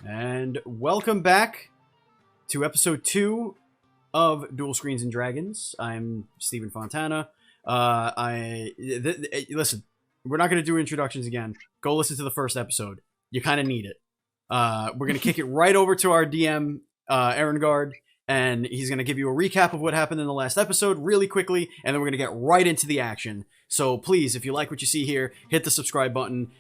And welcome back to episode 2 of Duel Screens and Dragons. I'm Stephen Fontana. Listen, we're not going to do introductions again. Go listen to the first episode. You kind of need it. We're going to kick it right over to our DM, Erengard, and he's going to give you a recap of what happened in the last episode really quickly, and then we're going to get right into the action. So please, if you like what you see here, hit the subscribe button,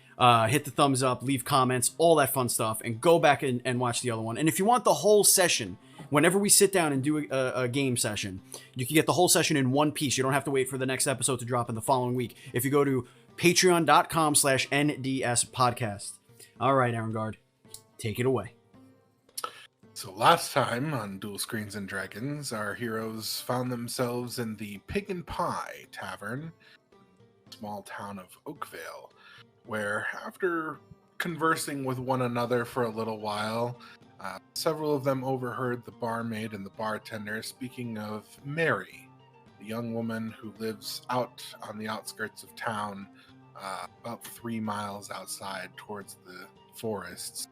hit the thumbs up, leave comments, all that fun stuff, and go back and watch the other one. And if you want the whole session, whenever we sit down and do a game session, you can get the whole session in one piece. You don't have to wait for the next episode to drop in the following week. If you go to patreon.com/NDSpodcast. All right, Erengard, take it away. So last time on Duel Screens and Dragons, our heroes found themselves in the Pig and Pie Tavern, small town of Oakvale, where after conversing with one another for a little while, several of them overheard the barmaid and the bartender speaking of Mary, a young woman who lives out on the outskirts of town, about 3 miles outside towards the forests.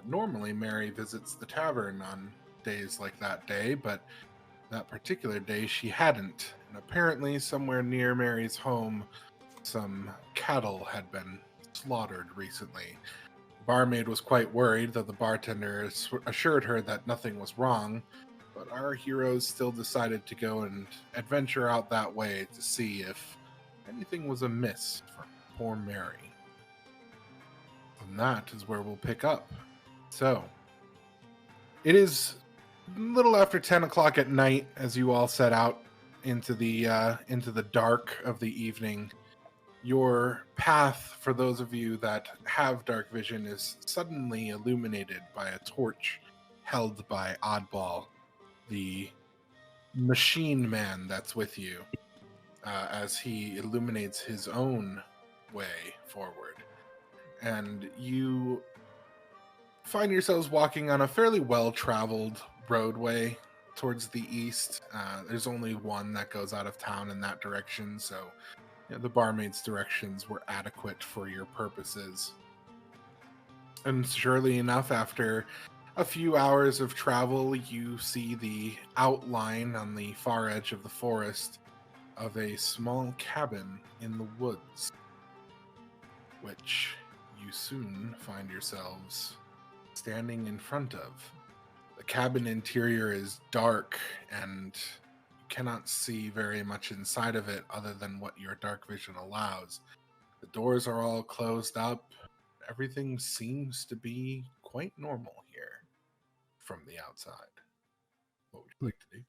Normally, Mary visits the tavern on days like that day, but that particular day she hadn't. And apparently, somewhere near Mary's home, some cattle had been slaughtered recently. The barmaid was quite worried, though the bartender assured her that nothing was wrong. But our heroes still decided to go and adventure out that way to see if anything was amiss for poor Mary. And that is where we'll pick up. So, it is a little after 10 o'clock at night as you all set out into the dark of the evening. Your path, for those of you that have dark vision, is suddenly illuminated by a torch held by Oddball, the machine man that's with you, as he illuminates his own way forward. And you find yourselves walking on a fairly well-traveled roadway towards the east. There's only one that goes out of town in that direction, so the barmaid's directions were adequate for your purposes. And surely enough, after a few hours of travel, you see the outline on the far edge of the forest of a small cabin in the woods, which you soon find yourselves standing in front of. The cabin interior is dark, and you cannot see very much inside of it other than what your dark vision allows. The doors are all closed up. Everything seems to be quite normal here from the outside. What would you like to do?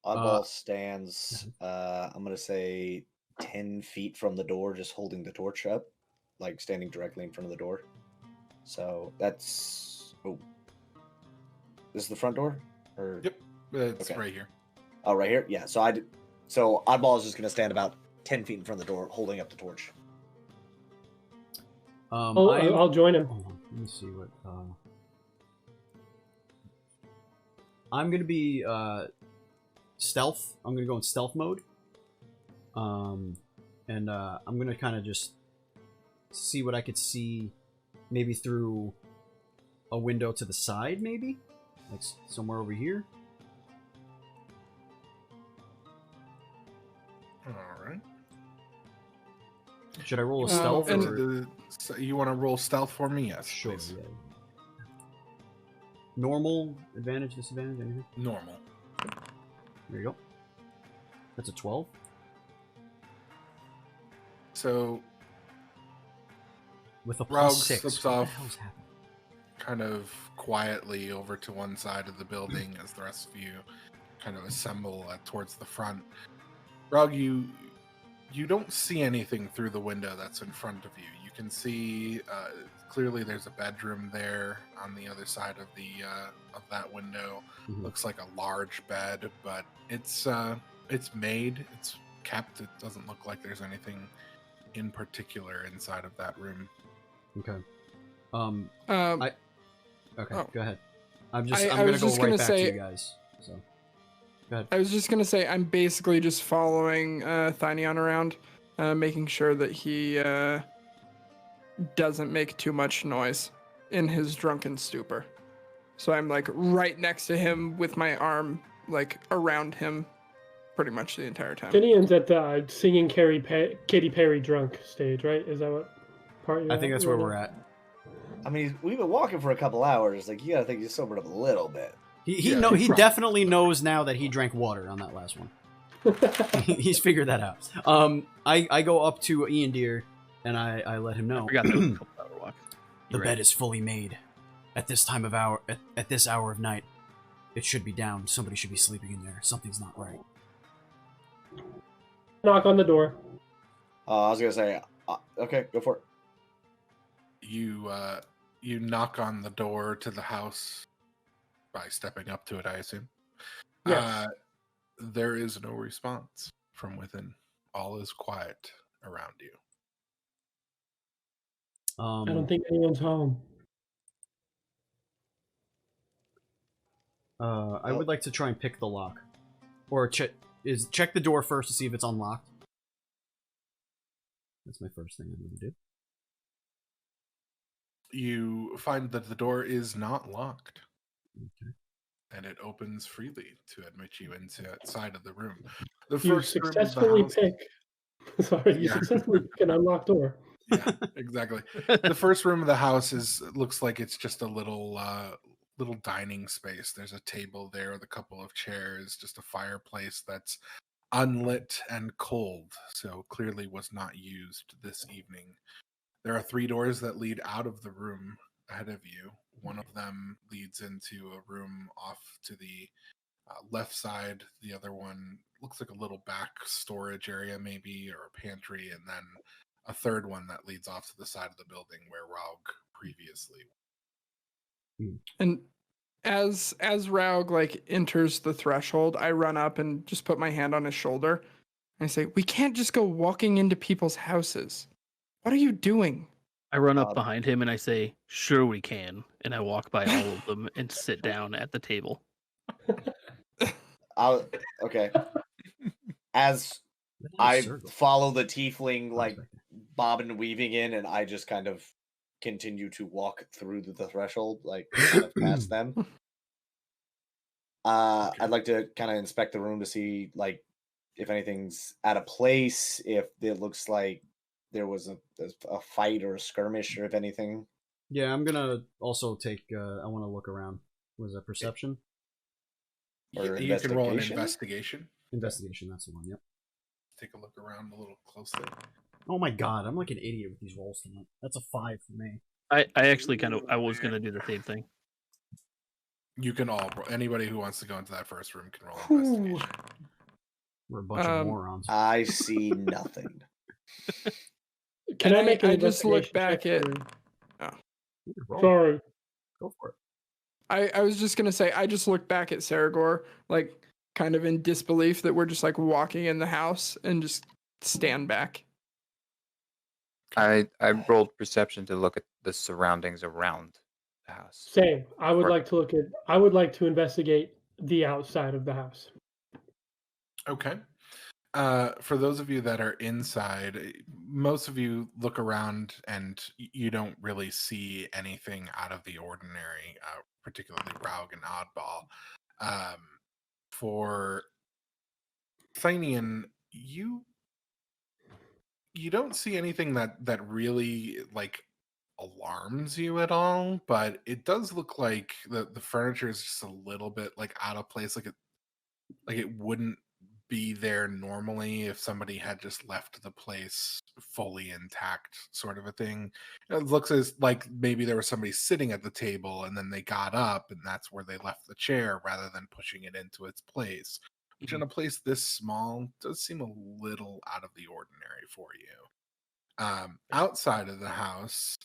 Oddball stands, I'm going to say 10 feet from the door, just holding the torch up, like standing directly in front of the door. So that's... Oh. This is the front door? Or... Yep, it's okay. Right here. Oh, right here? Yeah, so Oddball is just going to stand about 10 feet in front of the door, holding up the torch. I'll join him. Let me see what... I'm going to be... stealth. I'm gonna go in stealth mode. I'm gonna kind of just see what I could see, maybe through a window to the side, maybe like somewhere over here. All right. Should I roll a stealth? So you want to roll stealth for me? Yes. Sure. Yeah. Normal, advantage, disadvantage, anything? Normal. There you go. That's a 12. So with a Rog +6. slips off kind of quietly over to one side of the building as the rest of you kind of assemble towards the front. Rog, you don't see anything through the window that's in front of you. You can see clearly there's a bedroom there on the other side of that window. Mm-hmm. Looks like a large bed, but it's made, it's kept. It doesn't look like there's anything in particular inside of that room. Okay. Oh. Go ahead. I'm gonna go right back to you guys. So go ahead. I was just gonna say I'm basically just following Thynion around, making sure that he doesn't make too much noise in his drunken stupor. So I'm like right next to him with my arm like around him pretty much the entire time. Finian's at the singing Katy Perry drunk stage, right? Is that what part you're I think that's where we're at. I mean, we've been walking for a couple hours. Like, you gotta think he's sobered up a little bit. He definitely knows now that he drank water on that last one. He's figured that out. I go up to Ian Deer and I let him know. I forgot that was a couple hour walk. The bed is fully made. At this time of hour, at this hour of night, it should be down. Somebody should be sleeping in there. Something's not right. Knock on the door. I was gonna say, okay, go for it. You knock on the door to the house by stepping up to it, I assume. Yes. There is no response from within. All is quiet around you. I don't think anyone's home. I would like to try and pick the lock, or check the door first to see if it's unlocked. That's my first thing I'm going to do. You find that the door is not locked. Okay. And it opens freely to admit you inside of the room. You successfully pick. Sorry, you Yeah. successfully pick an unlocked door. Yeah, exactly. The first room of the house looks like it's just a little dining space. There's a table there with a couple of chairs, just a fireplace that's unlit and cold, so clearly was not used this evening. There are 3 doors that lead out of the room ahead of you. One of them leads into a room off to the left side. The other one looks like a little back storage area, maybe, or a pantry, and then a third one that leads off to the side of the building where Raug previously. And as Raug like enters the threshold, I run up and just put my hand on his shoulder and I say, "We can't just go walking into people's houses. What are you doing?" I run up behind him and I say, "Sure we can." And I walk by all of them and sit down at the table. Okay. As I follow the tiefling, like bobbing and weaving in, and I just kind of continue to walk through the threshold, like kind of past them. I'd like to kind of inspect the room to see, like, if anything's out of place, if it looks like there was a fight or a skirmish, or if anything. Yeah, I'm gonna also take. I want to look around. Was that perception? Or You can roll an investigation. Investigation. That's the one. Yep. Take a look around a little closely. Oh my god, I'm like an idiot with these rolls tonight. That's a 5 for me. I actually I was gonna do the same thing. You can all anybody who wants to go into that first room can roll investigation. We're a bunch of morons. I see nothing. Can I make an I just look back at. Sorry. Go for it. I was just gonna say I just looked back at Saragor, like kind of in disbelief that we're just like walking in the house, and just stand back. I rolled perception to look at the surroundings around the house. Same. I would like to investigate the outside of the house. Okay. For those of you that are inside, most of you look around and you don't really see anything out of the ordinary, particularly Raug and Oddball. For Thanian, you don't see anything that really like alarms you at all, but it does look like the furniture is just a little bit like out of place, like it wouldn't be there normally if somebody had just left the place fully intact, sort of a thing. It looks as like maybe there was somebody sitting at the table and then they got up and that's where they left the chair rather than pushing it into its place, which in a place this small does seem a little out of the ordinary for you. Outside of the house,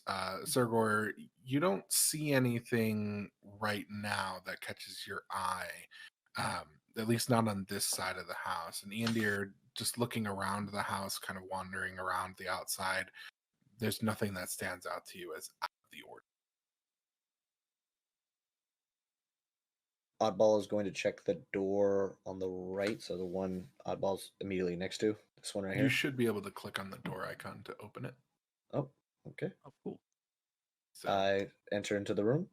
Sergor, you don't see anything right now that catches your eye. At least not on this side of the house. And Iandir, just looking around the house, kind of wandering around the outside, there's nothing that stands out to you as out of the ordinary. Oddball is going to check the door on the right, so the one Oddball's immediately next to. This one right here. You should be able to click on the door icon to open it. Oh, Okay. Oh, cool. So I enter into the room.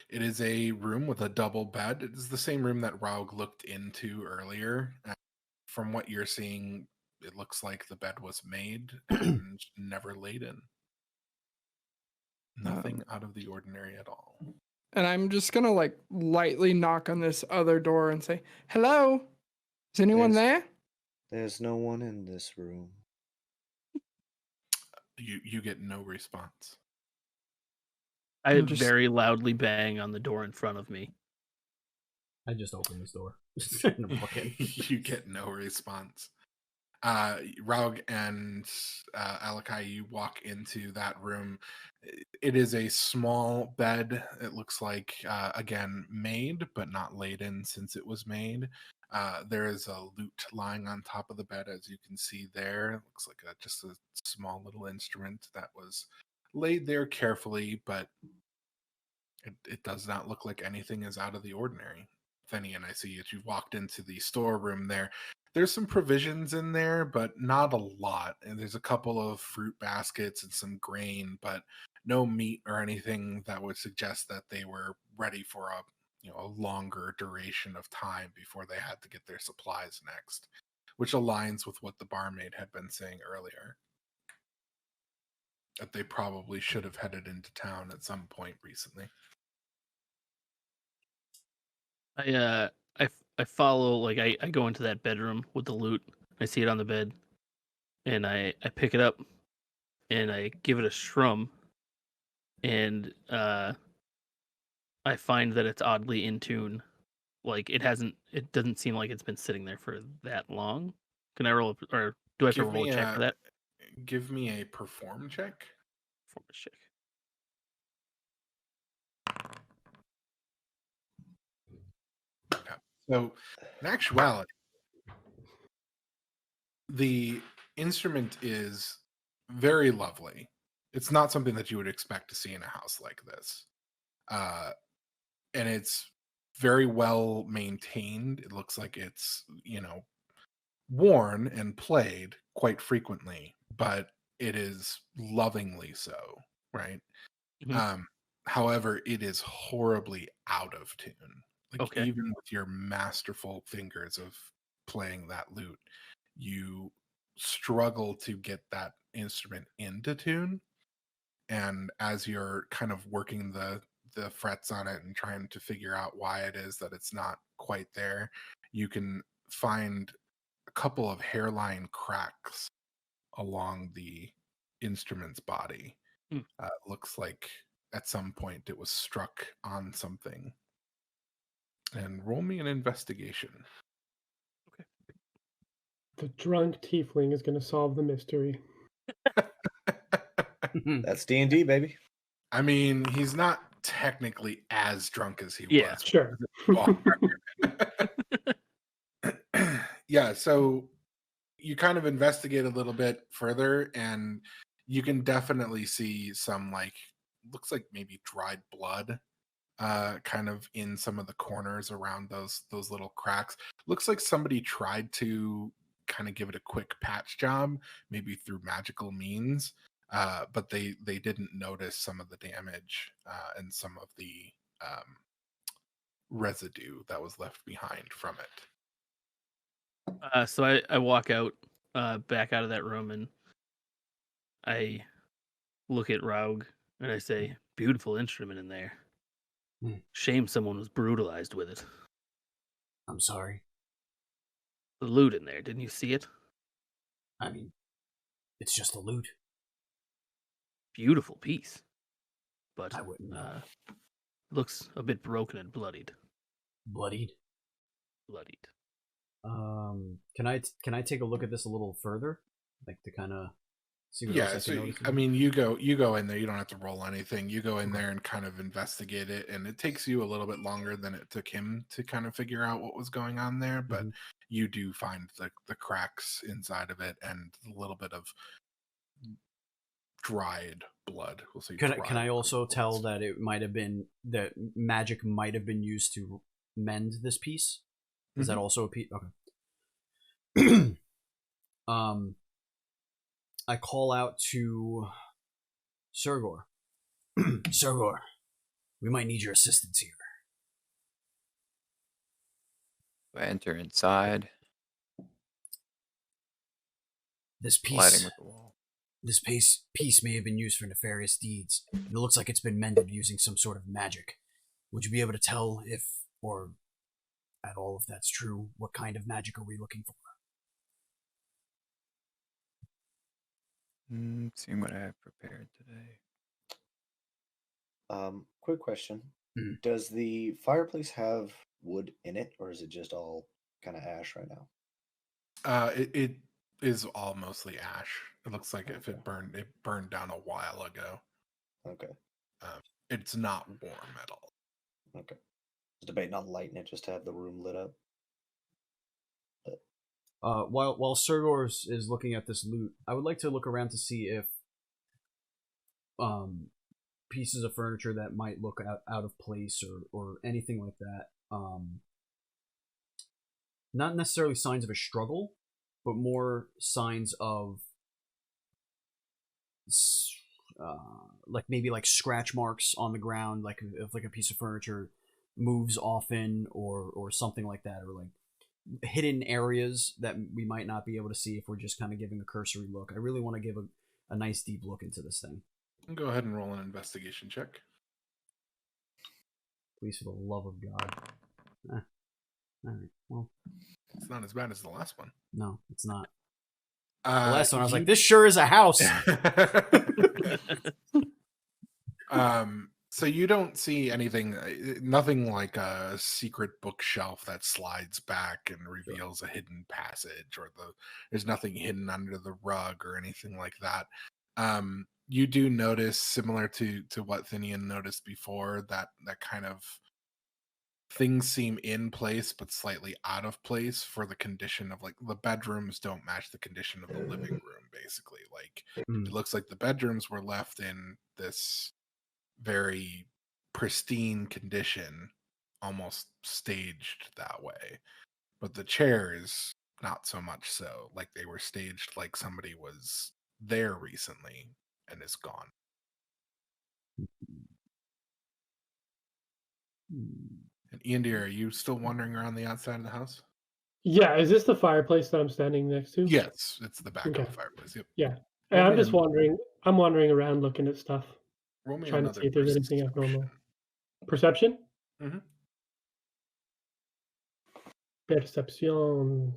it is a room with a double bed. It is the same room that Raug looked into earlier. From what you're seeing, it looks like the bed was made and never laid in. Nothing out of the ordinary at all. And I'm just gonna like lightly knock on this other door and say, "Hello, is anyone There's- there?" There's no one in this room. You get no response. I I'm just- very loudly bang on the door in front of me. I just opened this door. And I'm looking. You get no response. Raug and Alakai, you walk into that room. It is a small bed. It looks like, again, made, but not laid in since it was made. There is a lute lying on top of the bed, as you can see there. It looks like just a small little instrument that was laid there carefully, but it does not look like anything is out of the ordinary. Fenian, I see that you've walked into the storeroom there. There's some provisions in there, but not a lot. And there's a couple of fruit baskets and some grain, but no meat or anything that would suggest that they were ready for a longer duration of time before they had to get their supplies next, which aligns with what the barmaid had been saying earlier. That they probably should have headed into town at some point recently. I follow, like I go into that bedroom with the loot. I see it on the bed, and I pick it up, and I give it a shrum, and I find that it's oddly in tune. Like it doesn't seem like it's been sitting there for that long. Can I roll or do I have to roll a check for that? Give me a perform check. Performance check. So, in actuality, the instrument is very lovely. It's not something that you would expect to see in a house like this. And it's very well maintained. It looks like it's, worn and played quite frequently, but it is lovingly so, right? Mhm. However, it is horribly out of tune. Like Okay. even with your masterful fingers of playing that lute, you struggle to get that instrument into tune. And as you're kind of working the frets on it and trying to figure out why it is that it's not quite there, you can find a couple of hairline cracks along the instrument's body. Looks like at some point it was struck on something. And roll me an investigation. The drunk tiefling is going to solve the mystery. That's D&D, baby. I mean, he's not technically as drunk as he Yeah. was. Sure. Yeah, so you kind of investigate a little bit further, and you can definitely see some looks like maybe dried blood kind of in some of the corners around those little cracks. Looks like somebody tried to kind of give it a quick patch job, maybe through magical means, but they didn't notice some of the damage and some of the residue that was left behind from it. So I walk out, back out of that room, and I look at Raug and I say, "Beautiful instrument in there. Shame someone was brutalized with it. I'm sorry. The loot in there, didn't you see it? I mean, it's just a loot. Beautiful piece, but I wouldn't know. looks a bit broken and bloodied. Bloodied. Bloodied. Can I take a look at this a little further, like to kind of see what Yeah, else so I can notice? I mean, you go in there. You don't have to roll anything. You go in there and kind of investigate it, and it takes you a little bit longer than it took him to kind of figure out what was going on there. But you do find the cracks inside of it and a little bit of dried blood. We'll say. Can I also tell that it might have been that magic might have been used to mend this piece? Is that also a piece? Okay. I call out to Surgor. Surgor, we might need your assistance here. I enter inside, This colliding piece, with the wall. this piece may have been used for nefarious deeds. It looks like it's been mended using some sort of magic. Would you be able to tell if, or at all if that's true, what kind of magic are we looking for? Seeing what I have prepared today. Quick question. Mhm. Does the fireplace have wood in it, or is it just all kind of ash right now? It is all mostly ash. It looks like if it burned down a while ago. Okay. It's not warm at all. Okay. I was debating on lighting it just to have the room lit up. While Surgor is looking at this loot, I would like to look around to see if pieces of furniture that might look out of place or anything like that. Not necessarily signs of a struggle, but more signs of like maybe like scratch marks on the ground, like if like a piece of furniture moves often or something like that, or like hidden areas that we might not be able to see if we're just kind of giving a cursory look. I really want to give a nice deep look into this thing. Go ahead and roll an investigation check. Please, for the love of God. All right. Well, It's not as bad as the last one. no, it's not. The last one, I was like, this you- sure is a house. So you don't see anything, nothing like a secret bookshelf that slides back and reveals a hidden passage, or there's nothing hidden under the rug or anything like that. You do notice, similar to what Thinian noticed before, that kind of things seem in place but slightly out of place for the condition of, like, the bedrooms don't match the condition of the living room, basically. Like, it looks like the bedrooms were left in this very pristine condition, almost staged that way, but the chairs not so much so. Like, they were staged like somebody was there recently and is gone. And Ian, dear, are you still wandering around the outside of the house? Yeah, is this the fireplace that I'm standing next to? Yes, it's the back of Okay. the fireplace. Yep. Yeah. Roll I'm me just an- wandering. I'm wandering around looking at stuff, Roll me trying to another see if there's anything abnormal. perception. Perception? Mhm. Perception.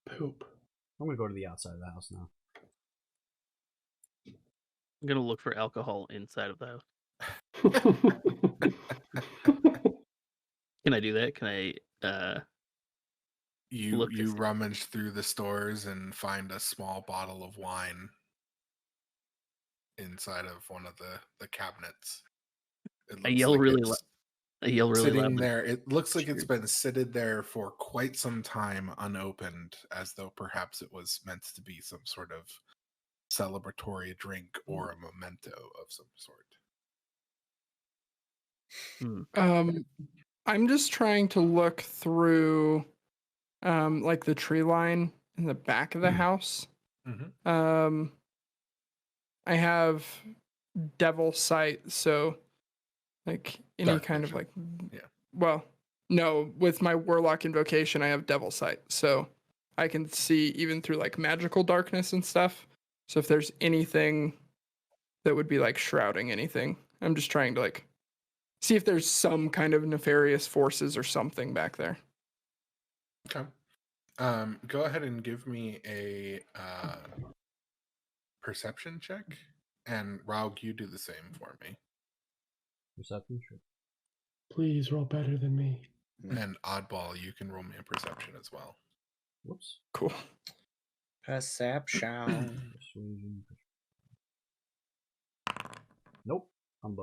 Poop. I'm gonna go to the outside of the house now. I'm gonna look for alcohol inside of the house. Can I do that? Can I You look to see? rummage through the stores and find a small bottle of wine inside of one of the cabinets. It I looks yell like really it's loud. I yell really sitting loud. there. It looks like it's Cheers. been sitting there for quite some time unopened, as though perhaps it was meant to be some sort of celebratory drink or a memento of some sort. I'm just trying to look through like the tree line in the back of the house. Mhm. I have devil sight, so like any Dark kind vision. of like Yeah. well, no, with my warlock invocation I have devil sight, so I can see even through like magical darkness and stuff. So if there's anything that would be like shrouding anything, I'm just trying to like see if there's some kind of nefarious forces or something back there. Okay. Go ahead and give me a perception check, and Raug, you do the same for me. Perception, sure. Please roll better than me. And Oddball, you can roll me a perception as well. Whoops. Cool. Perception. Persuasion. Nope. I'm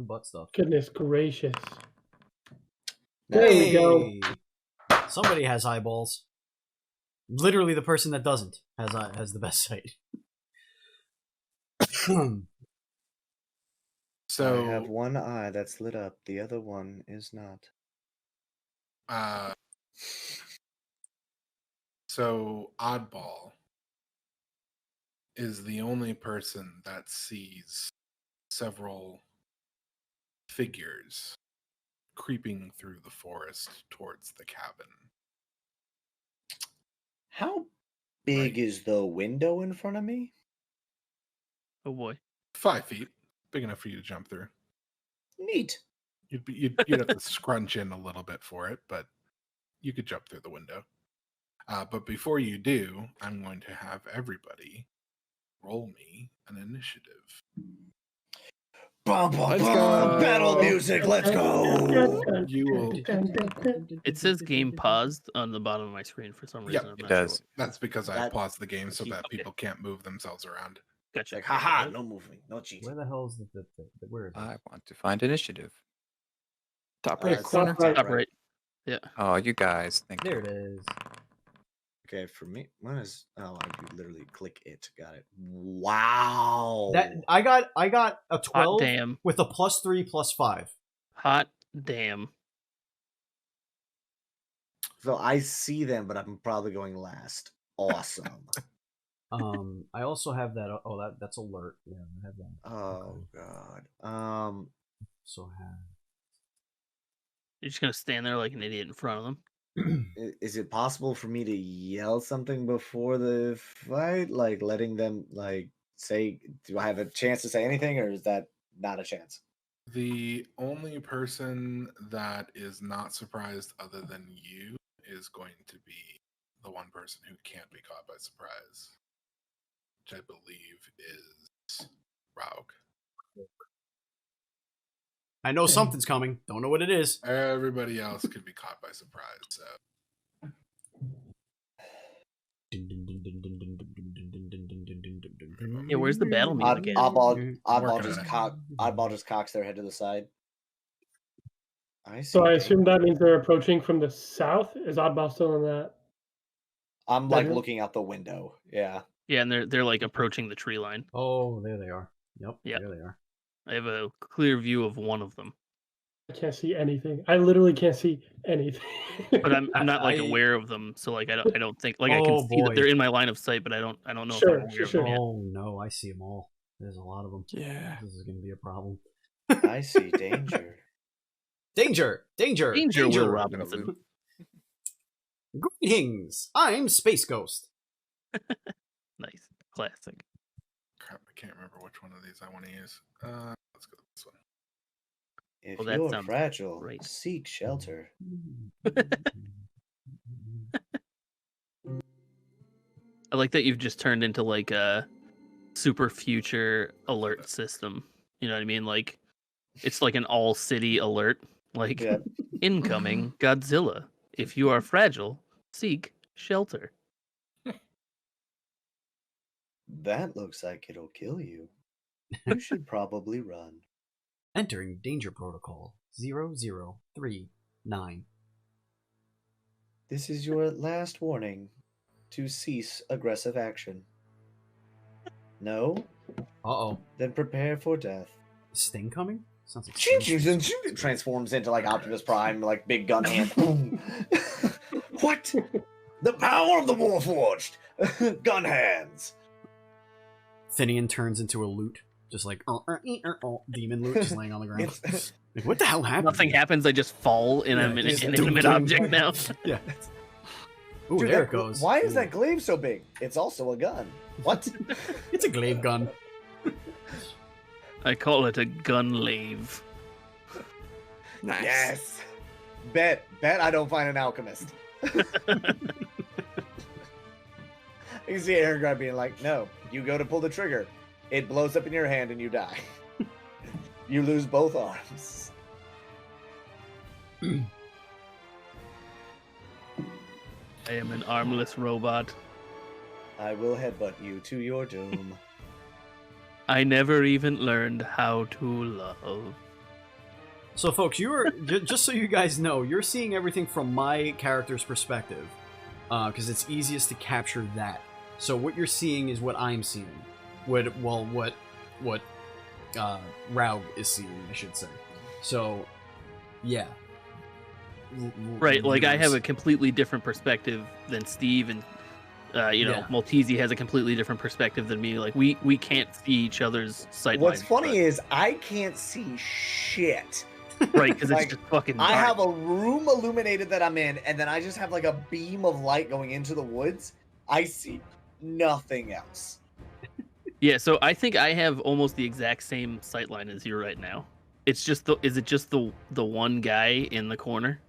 butt stuff. Goodness gracious. There we go. Hey! Somebody has eyeballs. Literally, the person that doesn't has the best sight. So I have one eye that's lit up. The other one is not. So Oddball is the only person that sees several figures creeping through the forest towards the cabin. How big Right. is the window in front of me? Oh boy. 5 feet, big enough for you to jump through. Neat. You'd have to scrunch in a little bit for it, but you could jump through the window. But before you do, I'm going to have everybody roll me an initiative. Bum, bum, Let's bum. go. Battle music. Let's go. You will. It says game paused on the bottom of my screen for some Yep, reason. I'm it not does. Sure. That's because I That- paused the game so that Okay. people can't move themselves around. Gotcha. Like, haha, no moving, no cheating. Where the hell is the where is it? I want to find initiative. Top right it's corner. top Top right. Yeah. Oh, you guys. Thank There you. it is. Okay, for me, mine is. Oh, I could literally click it. Got it. Wow. That I got a Hot 12 damn. with a +3 +5. Hot damn. So I see them, but I'm probably going last. Awesome. I also have that. Oh, that's alert. Yeah, I have that. Oh God. So have. You're just gonna stand there like an idiot in front of them. Is it possible for me to yell something before the fight, like letting them like say? Do I have a chance to say anything, or is that not a chance? The only person that is not surprised other than you is going to be the one person who can't be caught by surprise, which I believe is Raug. I know something's coming. Don't know what it is. Everybody else could be caught by surprise. So Yeah, where's the battle music at? Oddball just cocks their head to the side. I see. So I Dane. assume that means they're approaching from the south. Is Oddball still in that? I'm like Mhm. looking out the window. Yeah. Yeah, and they're like approaching the tree line. Oh, there they are. Yep. Yeah. There they are. I have a clear view of one of them, I can't see anything. I literally can't see anything. but I'm not like I- aware of them. So like I don't think like I can Oh, see that boy. they're in my line of sight, but I don't know Sure, if I'm aware sure. of them yet. Oh no, I see them all. There's a lot of them. Yeah. This is going to be a problem. I see danger. Danger! Danger! Danger, Will Gonna Robinson. loot. Greetings! I'm Space Ghost. Nice, classic. crap, I can't remember which one of these I want to use. Let's go with this one. If Well, that you're sounds fragile, great. seek shelter. I like that you've just turned into like a super future alert system. You know what I mean? Like it's like an all city alert. Like Yeah. incoming Godzilla. If you are fragile, seek shelter. That looks like it'll kill you. You should probably run. Entering Danger Protocol 0039. This is your last warning to cease aggressive action. No? Uh-oh. Then prepare for death. Is Sting coming? Sounds like Sting. Transforms into like Optimus Prime, like big gun hand. Boom. What? The power of the Warforged! Gun hands! Finian turns into a loot. Just like, demon loot just laying on the ground. Like, what the hell happened? Nothing happens. I just fall and I'm an just inanimate dum, object dum. now. Yeah. Ooh, Dude, there that- it goes. Why is Ooh. that glaive so big? It's also a gun. What? It's a glaive gun. I call it a gun lave. Nice. Yes. Bet I don't find an alchemist. You see Aaron Guard being like, no, you go to pull the trigger. It blows up in your hand and you die. You lose both arms. I am an armless robot. I will headbutt you to your doom. I never even learned how to love. So, folks, you are just so you guys know, you're seeing everything from my character's perspective, because it's easiest to capture that. So, what you're seeing is what I'm seeing. What Raug is seeing, I should say. So, yeah. Right, like I have a completely different perspective than Steve, and Yeah. Maltese has a completely different perspective than me. Like we can't see each other's sight What's lines, funny is I can't see shit. right? Because like, it's just fucking I dark. have a room illuminated that I'm in, and then I just have like a beam of light going into the woods. I see nothing else. Yeah, so I think I have almost the exact same sight line as you right now. It's just is it just the one guy in the corner?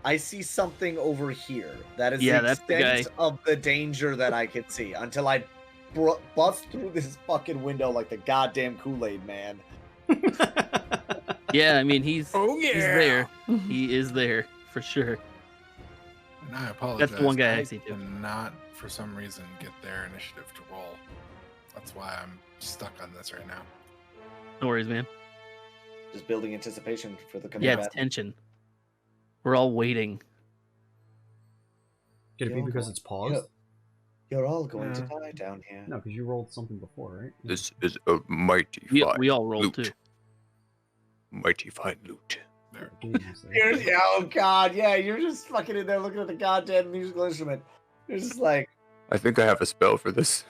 I see something over here. That is Yeah, the that's the guy. extent of the danger that I can see until I bust through this fucking window like the goddamn Kool-Aid man. Yeah, I mean he's yeah. he's there. He is there for sure. And I apologize. That's the one guy I see too. cannot, for some reason, get their initiative to roll. That's why I'm stuck on this right now. No worries, man. Just building anticipation for the coming Yeah, battle. it's tension. We're all waiting. Could it be You're because going- it's paused? You're all going to Yeah. die down here. No, because you rolled something before, right? This is a mighty We, fine we all rolled loot. too. Mighty fine loot. Yeah, oh god, yeah, you're just fucking in there looking at the goddamn musical instrument. You're just like, I think I have a spell for this.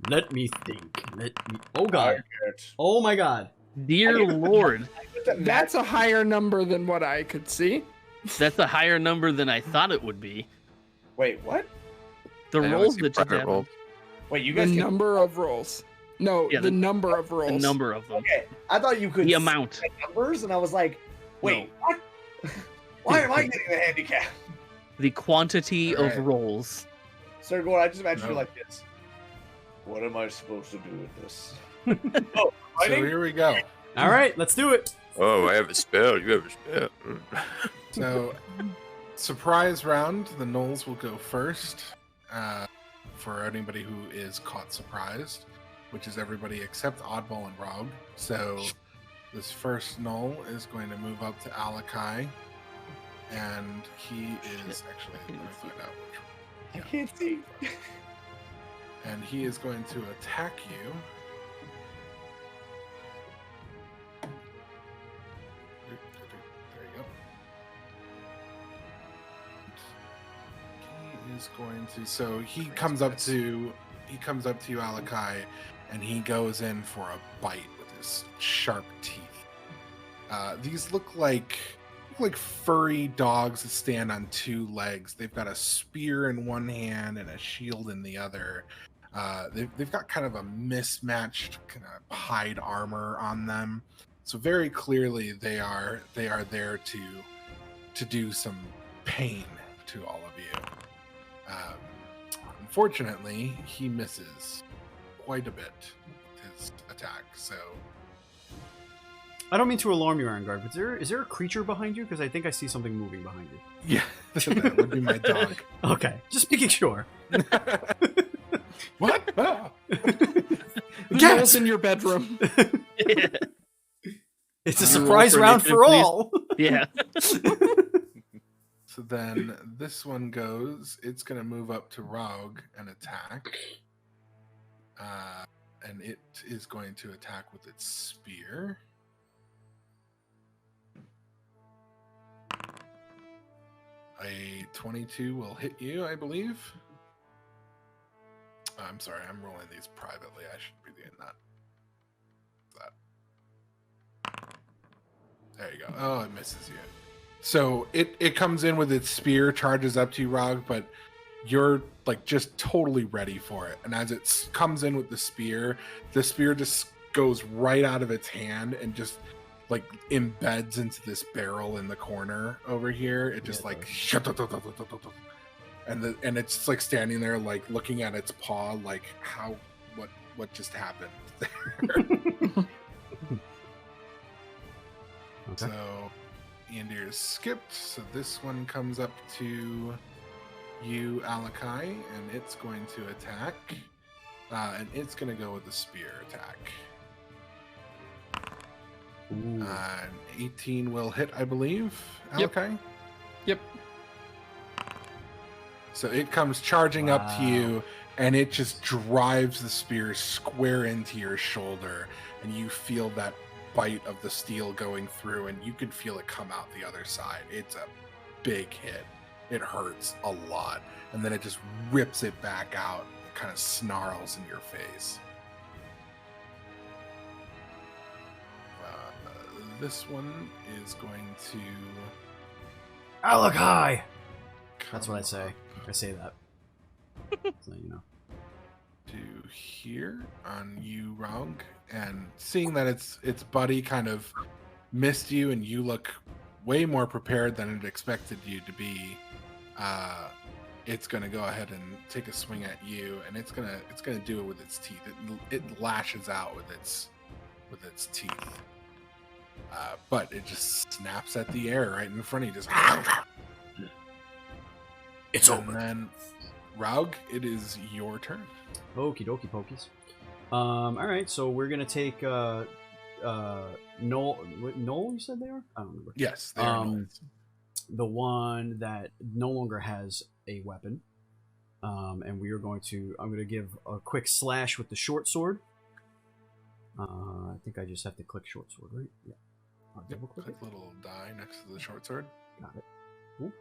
Let me think. Oh god. Oh my god. Dear Lord, That's a higher number than what I could see. that's a higher number than I thought it would be. wait, what? The I only rolls see that just private happened. rolls. Wait, you The guys can... number of rolls. No, Yeah, the number of The rolls. number of them. Okay, I thought you could The see amount. the numbers, and I was like, wait, what? Why am I getting the handicap? The quantity Alright. of rolls. Sir Gore, I just imagine you No. like this. What am I supposed to do with this? So Fighting? here we go. All right, let's do it. Oh, I have a spell. You have a spell. So, surprise round. The Knolls will go first. For anybody who is caught surprised, which is everybody except Oddball and Rogue. So, this first Knoll is going to move up to Alakai, and he is actually. Let me find out which. I can't see. And he is going to attack you. There you go. He is going to. So he comes up to you, Alakai, and he goes in for a bite with his sharp teeth. These look like furry dogs that stand on two legs. They've got a spear in one hand and a shield in the other. They've got kind of a mismatched kind of hide armor on them. So very clearly they are there to do some pain to all of you. Unfortunately, he misses quite a bit with his attack. So I don't mean to alarm you, Iron Guard, but is there a creature behind you? Because I think I see something moving behind you. yeah, that would be my dog. Okay, just making sure. What? Ah. The Cats! rolls in your bedroom. It's a You roll surprise for round for initiative, all. Yeah. So then this one goes, it's going to move up to Rogue and attack. And it is going to attack with its spear. A 22 will hit you, I believe. I'm sorry, I'm rolling these privately. I should be doing that. There you go. Oh, it misses you. So it comes in with its spear, charges up to you, Rog, but you're like just totally ready for it. And as it comes in with the spear just goes right out of its hand and just like embeds into this barrel in the corner over here. It just like and it's just like standing there like looking at its paw like what just happened there. Okay. So Andir's skipped, so this one comes up to you, Alakai, and it's going to attack. And it's going to go with the spear attack. Ooh. 18 will hit, I believe, Yep. Alakai? Yep. So it comes charging up to Wow. you, and it just drives the spear square into your shoulder, and you feel that bite of the steel going through, and you can feel it come out the other side. It's a big hit. it hurts a lot, and then it just rips it back out and kind of snarls in your face. This one is going to... Alakai! That's what I say. I say that. So you know. To here on you, Raug, and seeing that its buddy kind of missed you, and you look way more prepared than it expected you to be. It's gonna go ahead and take a swing at you, and it's gonna do it with its teeth. It lashes out with its teeth, but it just snaps at the air right in front of you. Just It's and over. then Raug, it is your turn. Okie dokie pokies. All right, so we're gonna take Noel. Noel, you said they are? I don't remember. Yes, they are Knowles. The one that no longer has a weapon, and we are going to. I'm gonna give a quick slash with the short sword. I think I just have to click short sword, right? Yeah. I'll Yep, double click click it. the little die next to the short sword. Got it. Cool.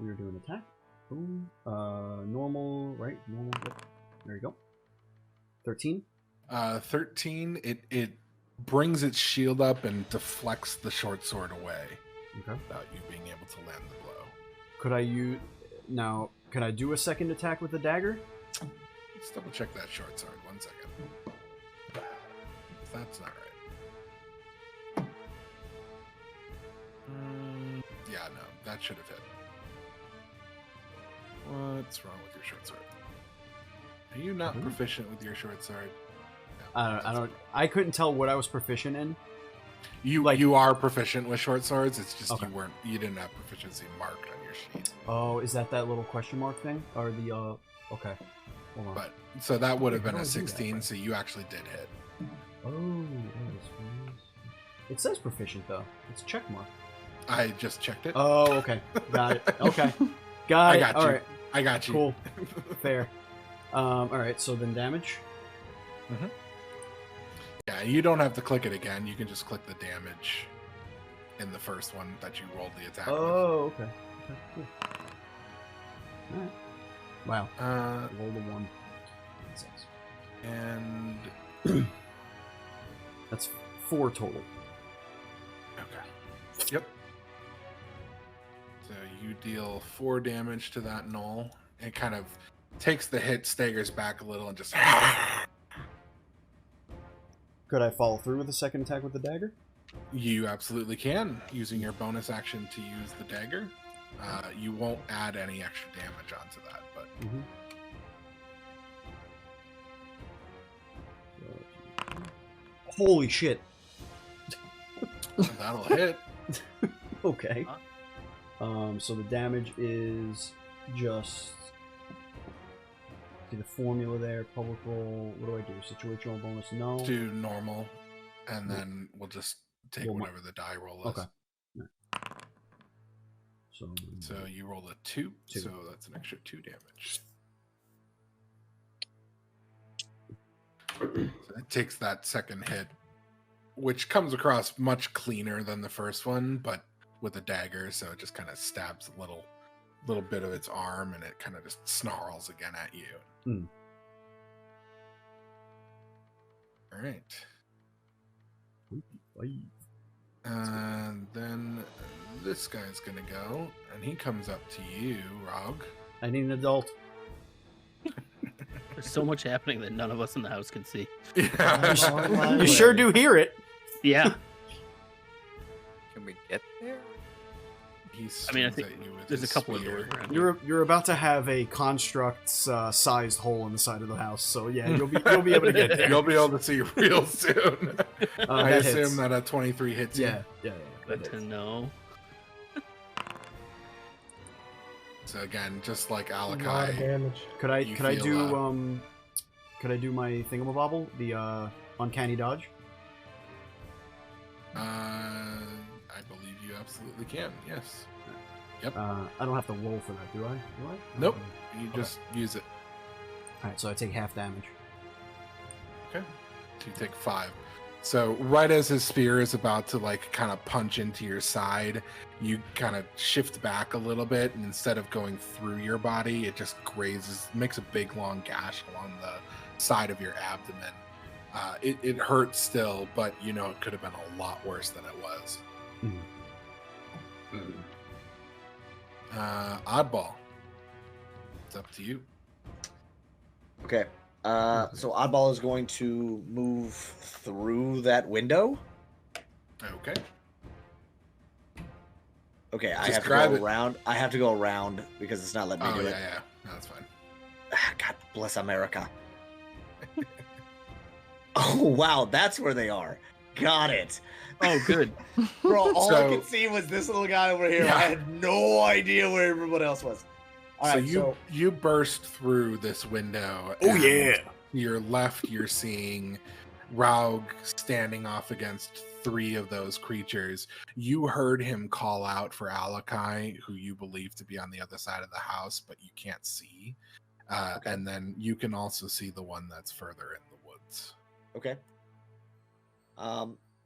We are doing attack. Boom. Normal, right? Normal. Yep. There you go. 13. 13. It brings its shield up and deflects the short sword away Okay. without you being able to land the blow. Could I use now? Can I do a second attack with the dagger? Let's double check that short sword. 1 second. That's not right. Yeah, no, that should have hit. What's wrong with your short sword? Are you not proficient with your short sword? No, I don't. I couldn't tell what I was proficient in. You are proficient with short swords. It's just Okay. you didn't have proficiency marked on your sheet. Oh, is that little question mark thing or the? Okay. Hold on. But so that would have How been do a I do that? 16. So you actually did hit. It says proficient though. It's a check mark. I just checked it. Oh, okay. Got it. Okay. Got I it. got All you. right. I got you. Cool. Fair. All right. So then damage. Yeah, you don't have to click it again. You can just click the damage in the first one that you rolled the attack with. Oh, okay. Okay. Cool. All right. Wow. Roll the 1. That sucks. And That's 4 total. okay. Yep. So you deal 4 damage to that knoll. It kind of takes the hit, staggers back a little, and just. Could I follow through with a second attack with the dagger? You absolutely can, using your bonus action to use the dagger. You won't add any extra damage onto that, but Mm-hmm. Holy shit. that'll hit. Okay. So the damage is just see the formula there. Public roll. What do I do? Situational bonus? No. Do normal, and then we'll just take Well, whatever the die roll is. Okay. So you roll a 2, 2. so that's an extra 2 damage. So it takes that second hit, which comes across much cleaner than the first one, but with a dagger, so it just kind of stabs a little bit of its arm, and it kind of just snarls again at you. All right. And then this guy's gonna go, and he comes up to you, Raug. I need an adult. There's so much happening that none of us in the house can see. Yeah. You sure do hear it. Yeah. Can we get there? He I mean, I swings think at you with there's a his couple of spear. doors around here. You're about to have a construct sized hole in the side of the house, so yeah, you'll be able to get there. You'll be able to see real soon. I that assume hits. that a 23 hits you. Yeah. Good that to hits. know. So again, just like A lot of Alakai, damage. Could I You could I feel, do could I do my thingamabobble, the uncanny dodge? I believe you absolutely can. Yes. Yep. I don't have to roll for that, do I? Nope. You Okay. just use it. All right, so I take half damage. Okay. So you take 5. So right as his spear is about to like kind of punch into your side, you kind of shift back a little bit, and instead of going through your body, it just grazes, makes a big long gash along the side of your abdomen. It hurts still, but you know it could have been a lot worse than it was. Oddball, it's up to you. Okay. So Oddball is going to move through that window. Okay. Okay, I have to Describe go it. around. I have to go around because it's not letting me Oh do yeah, it. yeah, no, that's fine. God bless America. Oh wow, that's where they are. Got it. Oh, good. Bro, all I So- could see was this little guy over here. Yeah. I had no idea where everyone else was. All So right, you burst through this window. Oh and yeah. to your left, you're seeing Raug standing off against 3 of those creatures. You heard him call out for Alakai, who you believe to be on the other side of the house, but you can't see. Okay. And then you can also see the one that's further in the woods. Okay.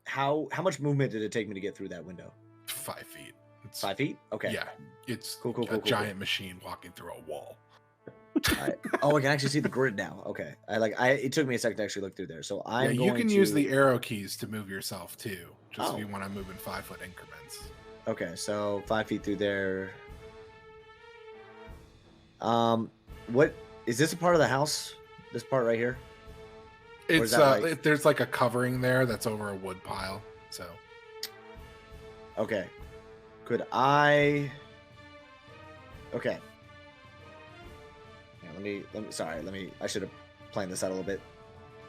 How much movement did it take me to get through that window? 5 feet. It's, 5 feet? Okay. Yeah, it's Cool, cool, a cool, cool, giant machine walking through a wall. All right. Oh, I can actually see the grid now. Okay. It took me a second to actually look through there. So I'm Yeah, going you can to use the arrow keys to move yourself too, just Oh. if you want to move in 5-foot increments. Okay, so 5 feet through there. What is this a part of the house? This part right here? Or is It's that like- there's like a covering there that's over a wood pile. So Okay. Could I? Okay. Yeah, let me. I should have planned this out a little bit.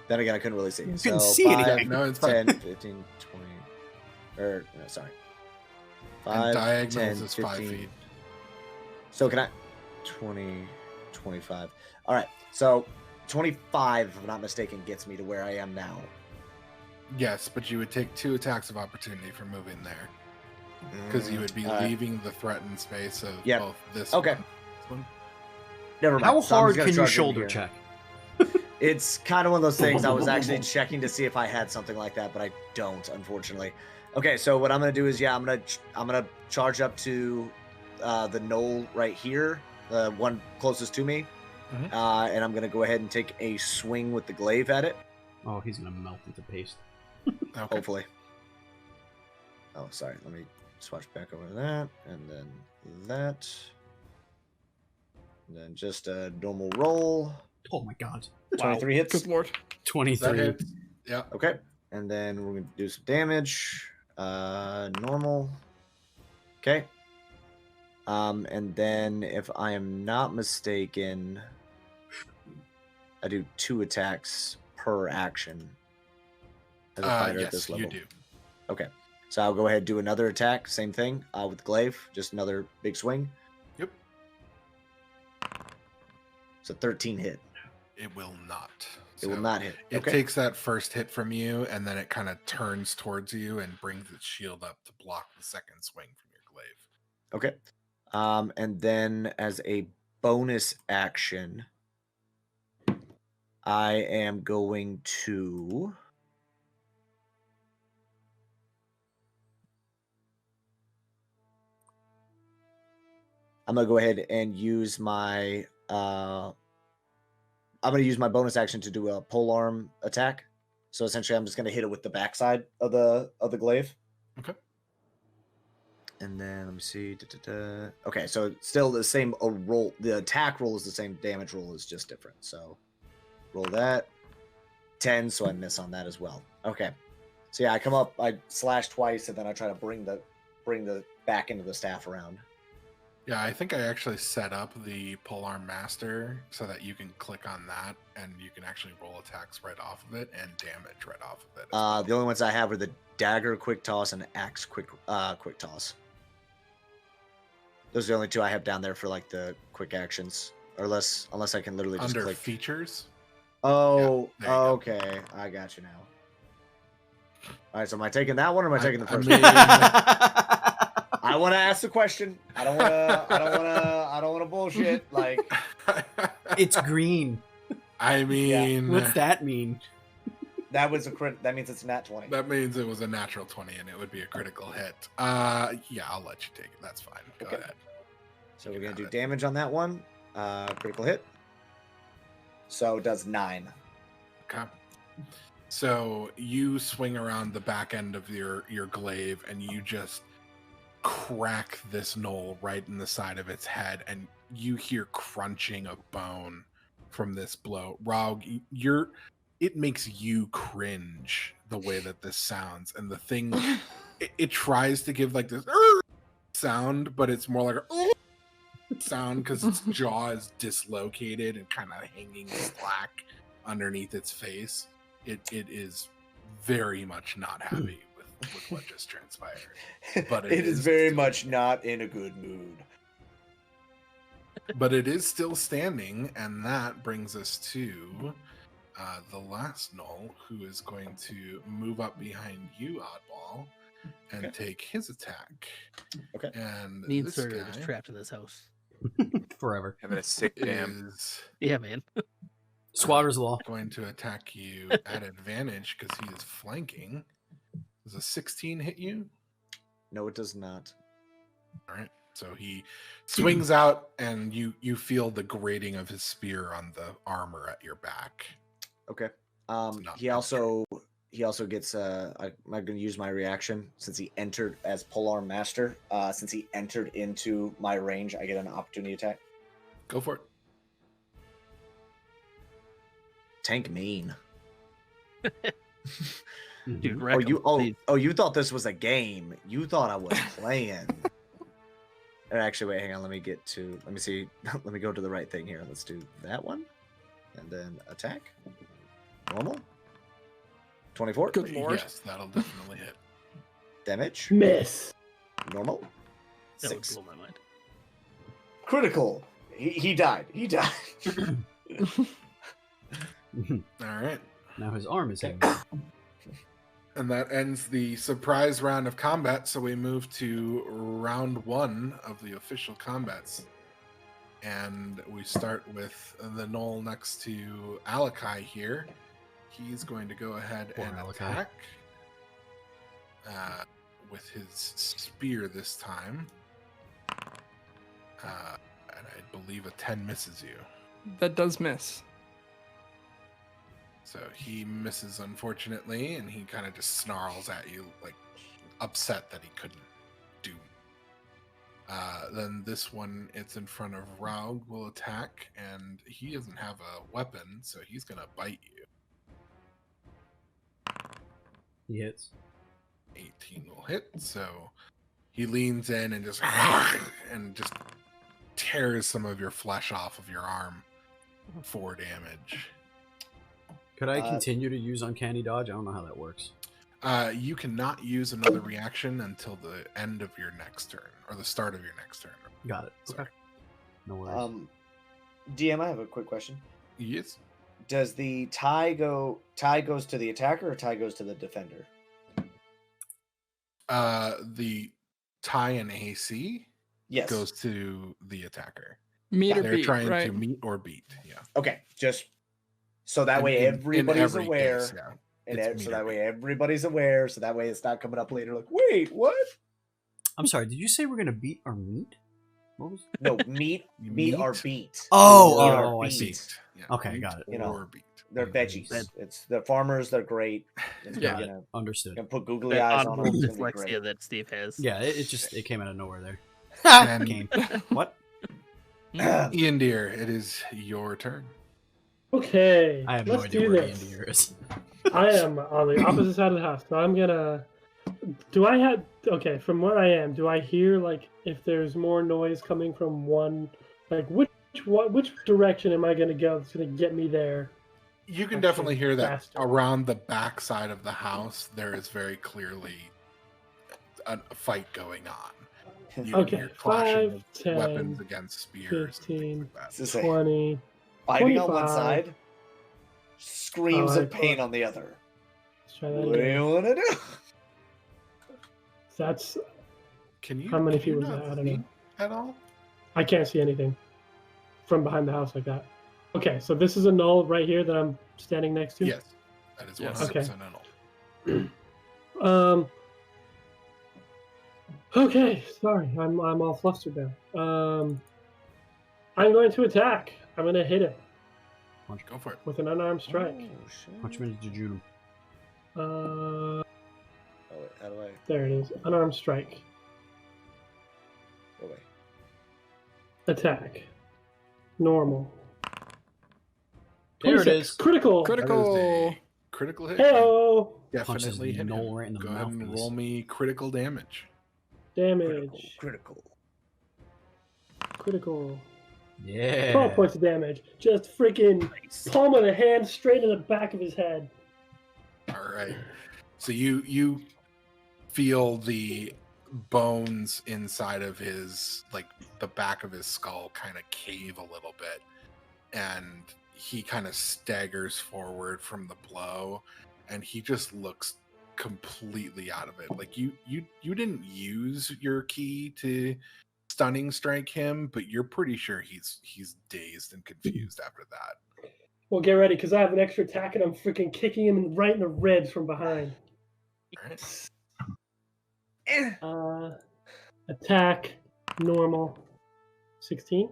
Then again, I couldn't really see. You couldn't see anything. no, it's fine. 10, 15, 20. Or, no, sorry. 5, And diagonals 10, is 5 15. feet. So can I? 20, 25. All right. So 25, if I'm not mistaken, gets me to where I am now. Yes, but you would take 2 attacks of opportunity for moving there, because you would be All right. leaving the threatened space of Yep. both this Okay. one. This one. Never mind. How So I'm hard just gonna can you charge in shoulder here. check? It's kind of one of those things. I was actually checking to see if I had something like that, but I don't, unfortunately. Okay, so what I'm gonna do is, I'm gonna charge up to the knoll right here, the one closest to me, Mhm. and I'm gonna go ahead and take a swing with the glaive at it. Oh, he's gonna melt into paste. Okay. Hopefully. Oh, sorry. Let me swatch back over that, and then that, and then just a normal roll. Oh my god. 23 hits. Good lord. That 23. hits. Yeah. Okay, and then we're gonna do some damage. Normal. Okay. And then if I am not mistaken, I do 2 attacks per action as a fighter at this Yes, level. you do. Okay, so I'll go ahead and do another attack. Same thing with glaive, just another big swing. Yep. So 13 hit. It will not. It will So not hit. It Okay. takes that first hit from you, and then it kind of turns towards you and brings its shield up to block the second swing from your glaive. Okay. And then as a bonus action, I am going to go ahead and use my I'm gonna use my bonus action to do a polearm attack. So essentially I'm just gonna hit it with the backside of the glaive. Okay. And then let me see. Okay, so it's still the same roll. The attack roll is the same. Damage roll is just different. So roll that 10, so I miss on that as well. Okay, so yeah, I come up, I slash twice, and then I try to bring the back into the staff around. Yeah, I think I actually set up the polearm master so that you can click on that and you can actually roll attacks right off of it and damage right off of it. as well. The only ones I have are the dagger quick toss and axe quick toss. Those are the only 2 I have down there for like the quick actions, or unless I can literally just Under click. features. Oh, there you go. okay. I got you now. All right, so am I taking that one or am I taking the first mean, one? I want to ask the question. I don't want to bullshit. Like, It's green. I mean, What's that mean? That was a crit. That means it's a nat 20. That means it was a natural 20 and it would be a critical hit. Yeah, I'll let you take it. That's fine. Go Okay. ahead. So You we're gonna got do it. damage on that one. Critical hit. So it does 9. Okay. So you swing around the back end of your glaive and you just crack this knoll right in the side of its head, and you hear crunching of bone from this blow. Raug, it makes you cringe the way that this sounds, and the thing it tries to give like this sound, but it's more like a sound because its jaw is dislocated and kind of hanging slack underneath its face. It is very much not happy with what just transpired. But it is very much not in a good mood. But it is still standing, and that brings us to the last knoll, who is going to move up behind you, Oddball, and take his attack. Okay. And Me and this Sergey are just guy trapped in this house. Forever. Having a sick jam. is Yeah, man. Squatter's law. going to attack you at advantage because he is flanking. Does a 16 hit you? No, it does not. All right. So he swings out, and you feel the grating of his spear on the armor at your back. Okay. not He also gets I'm going to use my reaction since he entered as polearm master. Since he entered into my range, I get an opportunity attack. Go for it. Tank mean. Dude, Mhm. wreck 'em, please. You thought this was a game. You thought I was playing. Actually, wait, hang on. Let me see. Let me go to the right thing here. Let's do that one. And then attack. Normal. 24. Good lord. Yes, that'll definitely hit. Damage. Miss. Normal. That would 6. blow my mind. Critical. He died. He died. All right. Now his arm is hanging. And that ends the surprise round of combat. So we move to round 1 of the official combats. And we start with the knoll next to Alakai here. He's going to go ahead Poor and Alakai. attack with his spear this time. And I believe a 10 misses you. That does miss. So he misses, unfortunately, and he kind of just snarls at you, like upset that he couldn't do. Then this one, it's in front of Raug, will attack, and he doesn't have a weapon, so he's gonna bite you. He hits. 18 will hit, so he leans in and just tears some of your flesh off of your arm for damage. Could I continue to use Uncanny Dodge? I don't know how that works. You cannot use another reaction until the end of your next turn, or the start of your next turn. Got it. Sorry. No worries. DM, I have a quick question. Yes. Does the tie goes to the attacker or tie goes to the defender? The tie and AC Yes. goes to the attacker. Meet or They're beat, trying right? to meet or beat. Yeah. Okay, just so that way In everybody's every aware. case, yeah. And It's so meet that or way beat. everybody's aware. So that way it's not coming up later like, wait, what? I'm sorry. Did you say we're gonna beat our meat? What was? No, meet or Meet? beat. Oh, Meet oh, or I beat. see. Beat. Yeah. Okay, Meet got it. You know. Or beat. They're veggies. That- They're farmers. They're great. It's Got gonna, it. Understood. gonna put googly That eyes on them. audible It's gonna be dyslexia great. that Steve has. Yeah, it came out of nowhere there. And- Game. What? Ian Deer, it is your turn. Okay. I have no let's idea do where this. Andy is. I am on the opposite side of the house, so I'm gonna. Do I have okay? From where I am, do I hear like if there's more noise coming from one? Like which direction am I gonna go? That's gonna get me there. You can Actually, definitely hear that faster. around the back side of the house, there is very clearly a fight going on. You Okay, can hear clashing 5, of 10, weapons against spears. 15, and things like It's that. just like 20. fighting on one 25. side, screams Oh, of pain on the other. Let's try that What do again. you want to do? That's Can you? How many can you feet was not that? I don't know. see At all? I can't see anything from behind the house like that. Okay, so this is a knoll right here that I'm standing next to. Yes. That is Yes. 100% a null. Okay, sorry, I'm all flustered now. I'm going to attack. I'm going to hit him Go for it. with an unarmed strike. Oh, shit. Punch him into Jujunum. Uh, Oh, wait, how do I? there it is. Unarmed strike. Oh, wait. Attack. Normal. There it 26. is. Critical. That is Critical. a critical hit. Hello. Definitely hit null him. right in the Go ahead and mouthpiece. roll me critical damage. Damage. Critical. Critical. Yeah. 12 points of damage. Just freaking palm of the hand straight in the back of his head. All right. So you feel the bones inside of his, like the back of his skull, kind of cave a little bit, and he kind of staggers forward from the blow, and he just looks completely out of it. Like you didn't use your key to stunning strike him, but you're pretty sure he's dazed and confused after that. Well, get ready, because I have an extra attack and I'm freaking kicking him right in the ribs from behind. All right. Attack. Normal. 16.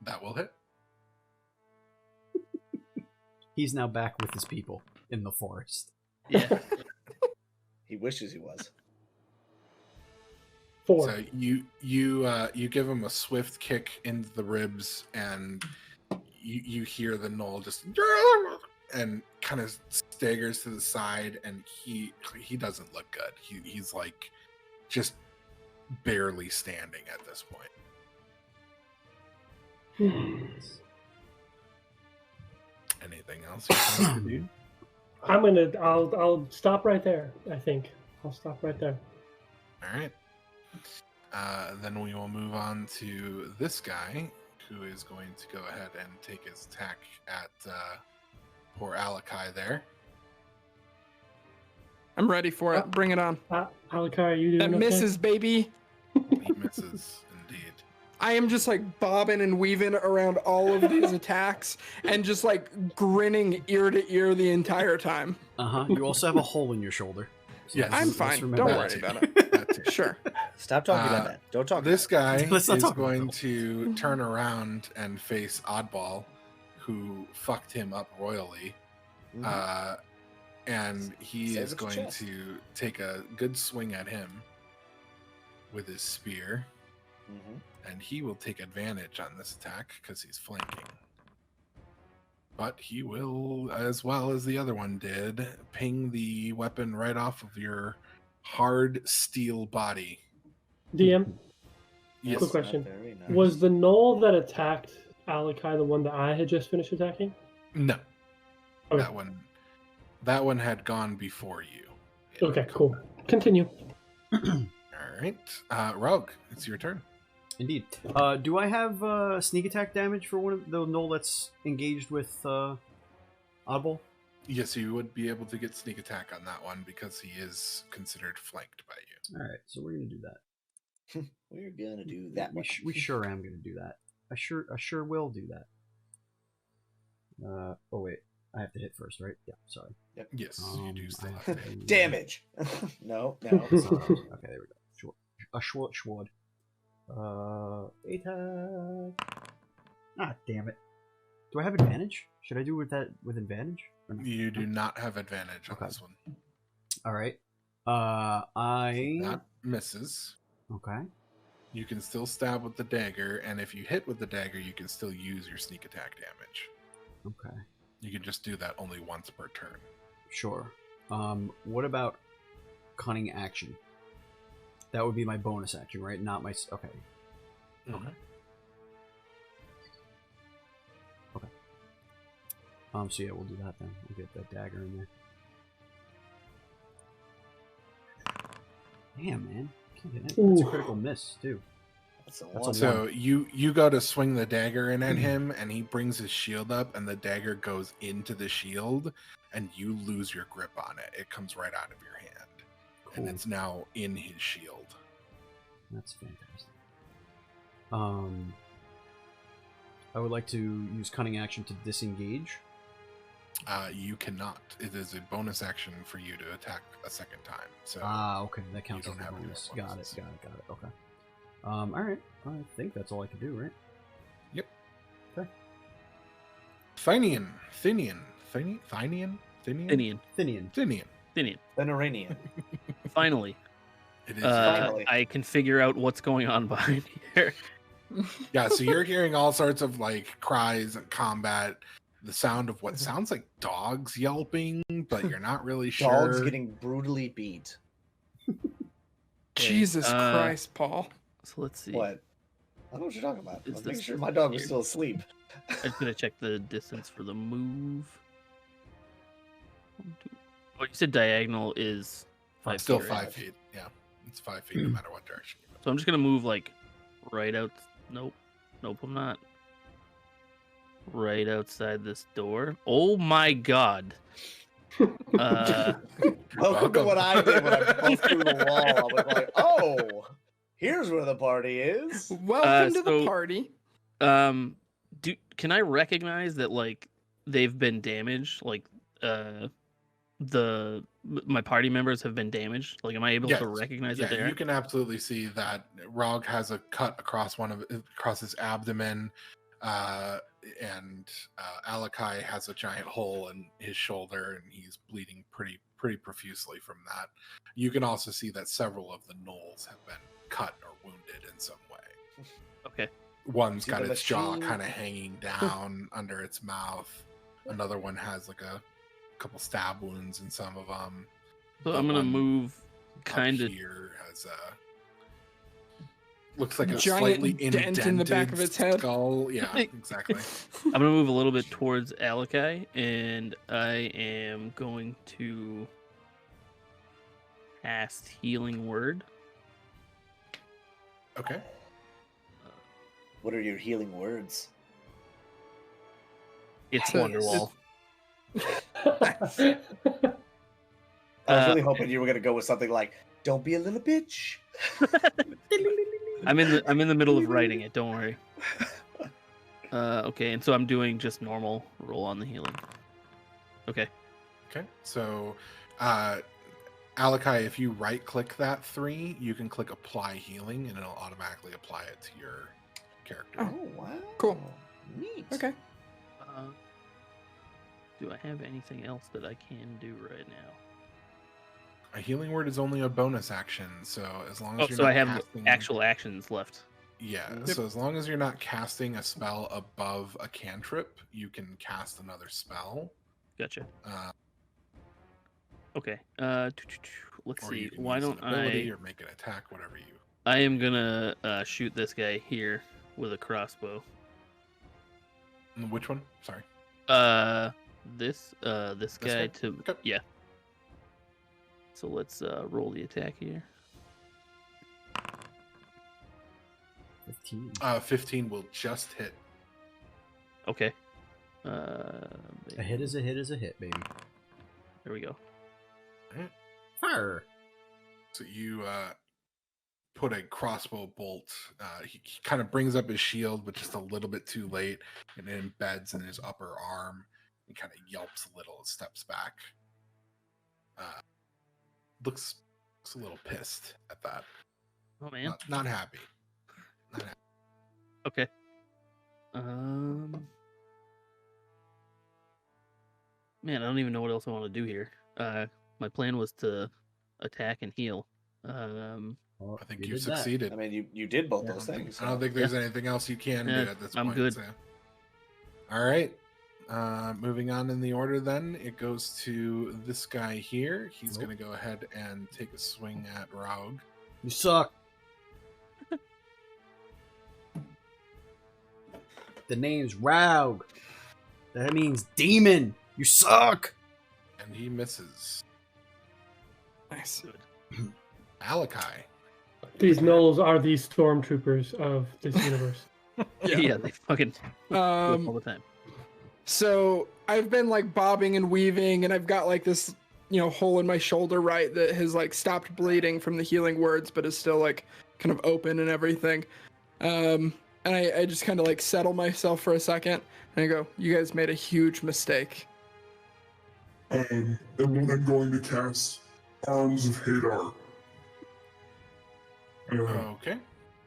That will hit. He's now back with his people in the forest. Yeah. He wishes he was. 4. So you give him a swift kick into the ribs, and you hear the gnoll just and kind of staggers to the side, and he doesn't look good. He's like just barely standing at this point. Anything else you want to do? I'll stop right there, I think. I'll stop right there. All right. Then we will move on to this guy, who is going to go ahead and take his attack at poor Alakai there. I'm ready for it. Bring it on. Alakari, you doing That okay? misses, baby. He misses indeed. I am just like bobbing and weaving around all of these attacks and just like grinning ear to ear the entire time. You also have a hole in your shoulder. So Yes. I'm let's fine. remember Don't that worry too. about it. That too. Sure. Stop talking about that. Don't talk This about guy Let's not is talk about going that. to turn around and face Oddball, who fucked him up royally. it. Mhm. And he Save is it to going chest. to take a good swing at him with his spear. Mhm. And he will take advantage on this attack because he's flanking. But he will, as well as the other one did, ping the weapon right off of your hard steel body. DM, Yes. Quick question. Not very nice. was the gnoll that attacked Alakai the one that I had just finished attacking? No. Okay. That one had gone before you. Okay, cool. Continue. All right. Rogue, it's your turn. Indeed. Do I have sneak attack damage for one of the gnoll that's engaged with Oddball? Yes, you would be able to get sneak attack on that one because he is considered flanked by you. All right, so we're gonna do that. We're gonna do that We, one. we sure am gonna do that. I sure will do that. Oh wait, I have to hit first, right? Yeah, sorry. Yes, you do still I have have to to hit. do- Damage. No. Okay, there we go. Short. A short sword. Attack. Ah, damn it. Do I have advantage? Should I do with that with advantage? Or not? You do not have advantage on Okay. this one. All right. I. That misses. Okay. You can still stab with the dagger, and if you hit with the dagger, you can still use your sneak attack damage. Okay. You can just do that only once per turn. Sure. What about cunning action? That would be my bonus action, right? Not my. Okay. Okay. So yeah, we'll do that then. We'll get that dagger in there. Damn, man. Can't hit it. That's a Ooh. critical miss too. That's a That's one. a So you go to swing the dagger in at him, and he brings his shield up, and the dagger goes into the shield, and you lose your grip on it. It comes right out of your hand, and Cool. it's now in his shield. That's fantastic. I would like to use cunning action to disengage. You cannot. It is a bonus action for you to attack a second time. So Okay, that counts as don't a have any bonus. more Got it. bonuses. Okay. All right. I think that's all I can do, right? Yep. Okay. Thinian. Veneranian. Finally. It is. Finally. I can figure out what's going on behind here. Yeah, so you're hearing all sorts of like cries and combat, the sound of what sounds like dogs yelping, but you're not really sure. Dogs getting brutally beat. Jesus Christ, Paul. So let's see. What? I don't know what you're talking about. Is I'm making this sure my dog was here? still asleep. I'm just gonna check the distance for the move. 1, 2. Oh, you said diagonal is 5 Still feet, right? 5 feet. Yeah, it's 5 feet no matter what direction you go. So I'm just gonna move like right out. Nope, I'm not. Right outside this door. Oh my god. Welcome to what I did when I broke through the wall. I was like, oh, here's where the party is. Welcome to the so- party. Can I recognize that like they've been damaged? Like my party members have been damaged. Like, am I able Yes. to recognize Yeah, that there? you can absolutely see that Rog has a cut across across his abdomen, and Alakai has a giant hole in his shoulder, and he's bleeding pretty profusely from that. You can also see that several of the gnolls have been cut or wounded in some way. Okay. One's See got the its jaw machine? kind of hanging down under its mouth. Another one has like a couple stab wounds in some of them. So The I'm gonna one move kind Up of. here has looks like a Giant slightly dent in the back of indented its head. skull. Yeah, exactly. I'm gonna move a little bit towards Alakai, and I am going to cast Healing Word. Okay. What are your healing words? It's So- Wonderwall. I was really hoping you were gonna go with something like "Don't be a little bitch." I'm in the middle of writing it. Don't worry. Okay, and so I'm doing just normal roll on the healing. Okay. Okay. So, Alakai, if you right-click that 3, you can click Apply Healing, and it'll automatically apply it to your character. Oh wow! Cool. Neat. Okay. Do I have anything else that I can do right now? A healing word is only a bonus action, so as long as Oh, you're so not I have casting, actual actions left. Yeah. Yep. So as long as you're not casting a spell above a cantrip, you can cast another spell. Gotcha. Uh, Okay. Let's or see. you can Why use an don't ability I? or make an attack, whatever you. I am gonna shoot this guy here with a crossbow. Which one? Sorry. This This guy guy? to Okay. yeah. So let's roll the attack here. 15. 15 will just hit. Okay. A hit is a hit is a hit, baby. There we go. Fire. So you put a crossbow bolt. He kind of brings up his shield, but just a little bit too late, and it embeds in his upper arm. He kind of yelps a little, steps back. Looks a little pissed at that. Oh man. Not happy. Not happy. Okay. Man, I don't even know what else I want to do here. My plan was to attack and heal. Well, I think you you've did that. succeeded. I mean, you did both those things. I don't think there's anything else you can Yeah, do at this I'm point. good. So. All right. Moving on in the order, then it goes to this guy here. He's Nope. going to go ahead and take a swing at Raug. You suck. The name's Raug. That means demon. You suck. And he misses. Nice. Good. Alakai. These gnolls are the stormtroopers of this universe. Yeah, they fucking do it all Um, the time. so I've been like bobbing and weaving, and I've got like this, hole in my shoulder, right, that has like stopped bleeding from the healing words, but is still like kind of open and everything. And I just kind of like settle myself for a second, and I go, "You guys made a huge mistake. And then I'm going to cast Arms of Hadar. Okay.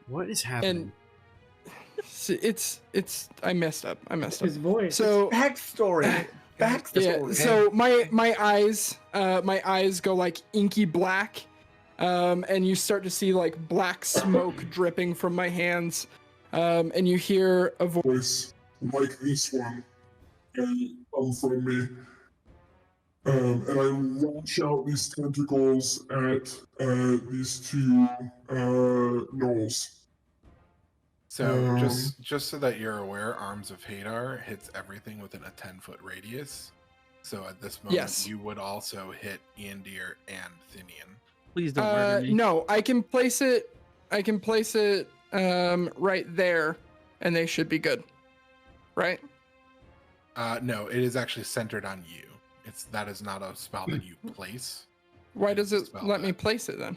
What is happening? It's I messed up. His voice. So Backstory. Backstory. yeah, so my eyes go like inky black, and you start to see like black smoke dripping from my hands, and you hear a voice. Voice like this one come from me. And I launch out these tentacles at these two gnolls. So just so that you're aware, Arms of Hadar hits everything within a 10-foot radius. So at this moment, Yes. you would also hit Iandir and Thinian. Please don't murder me. No, I can place it. Right there, and they should be good. Right? No, it is actually centered on you. That is not a spell that you place. Why It is does a it spell let me that- place it then?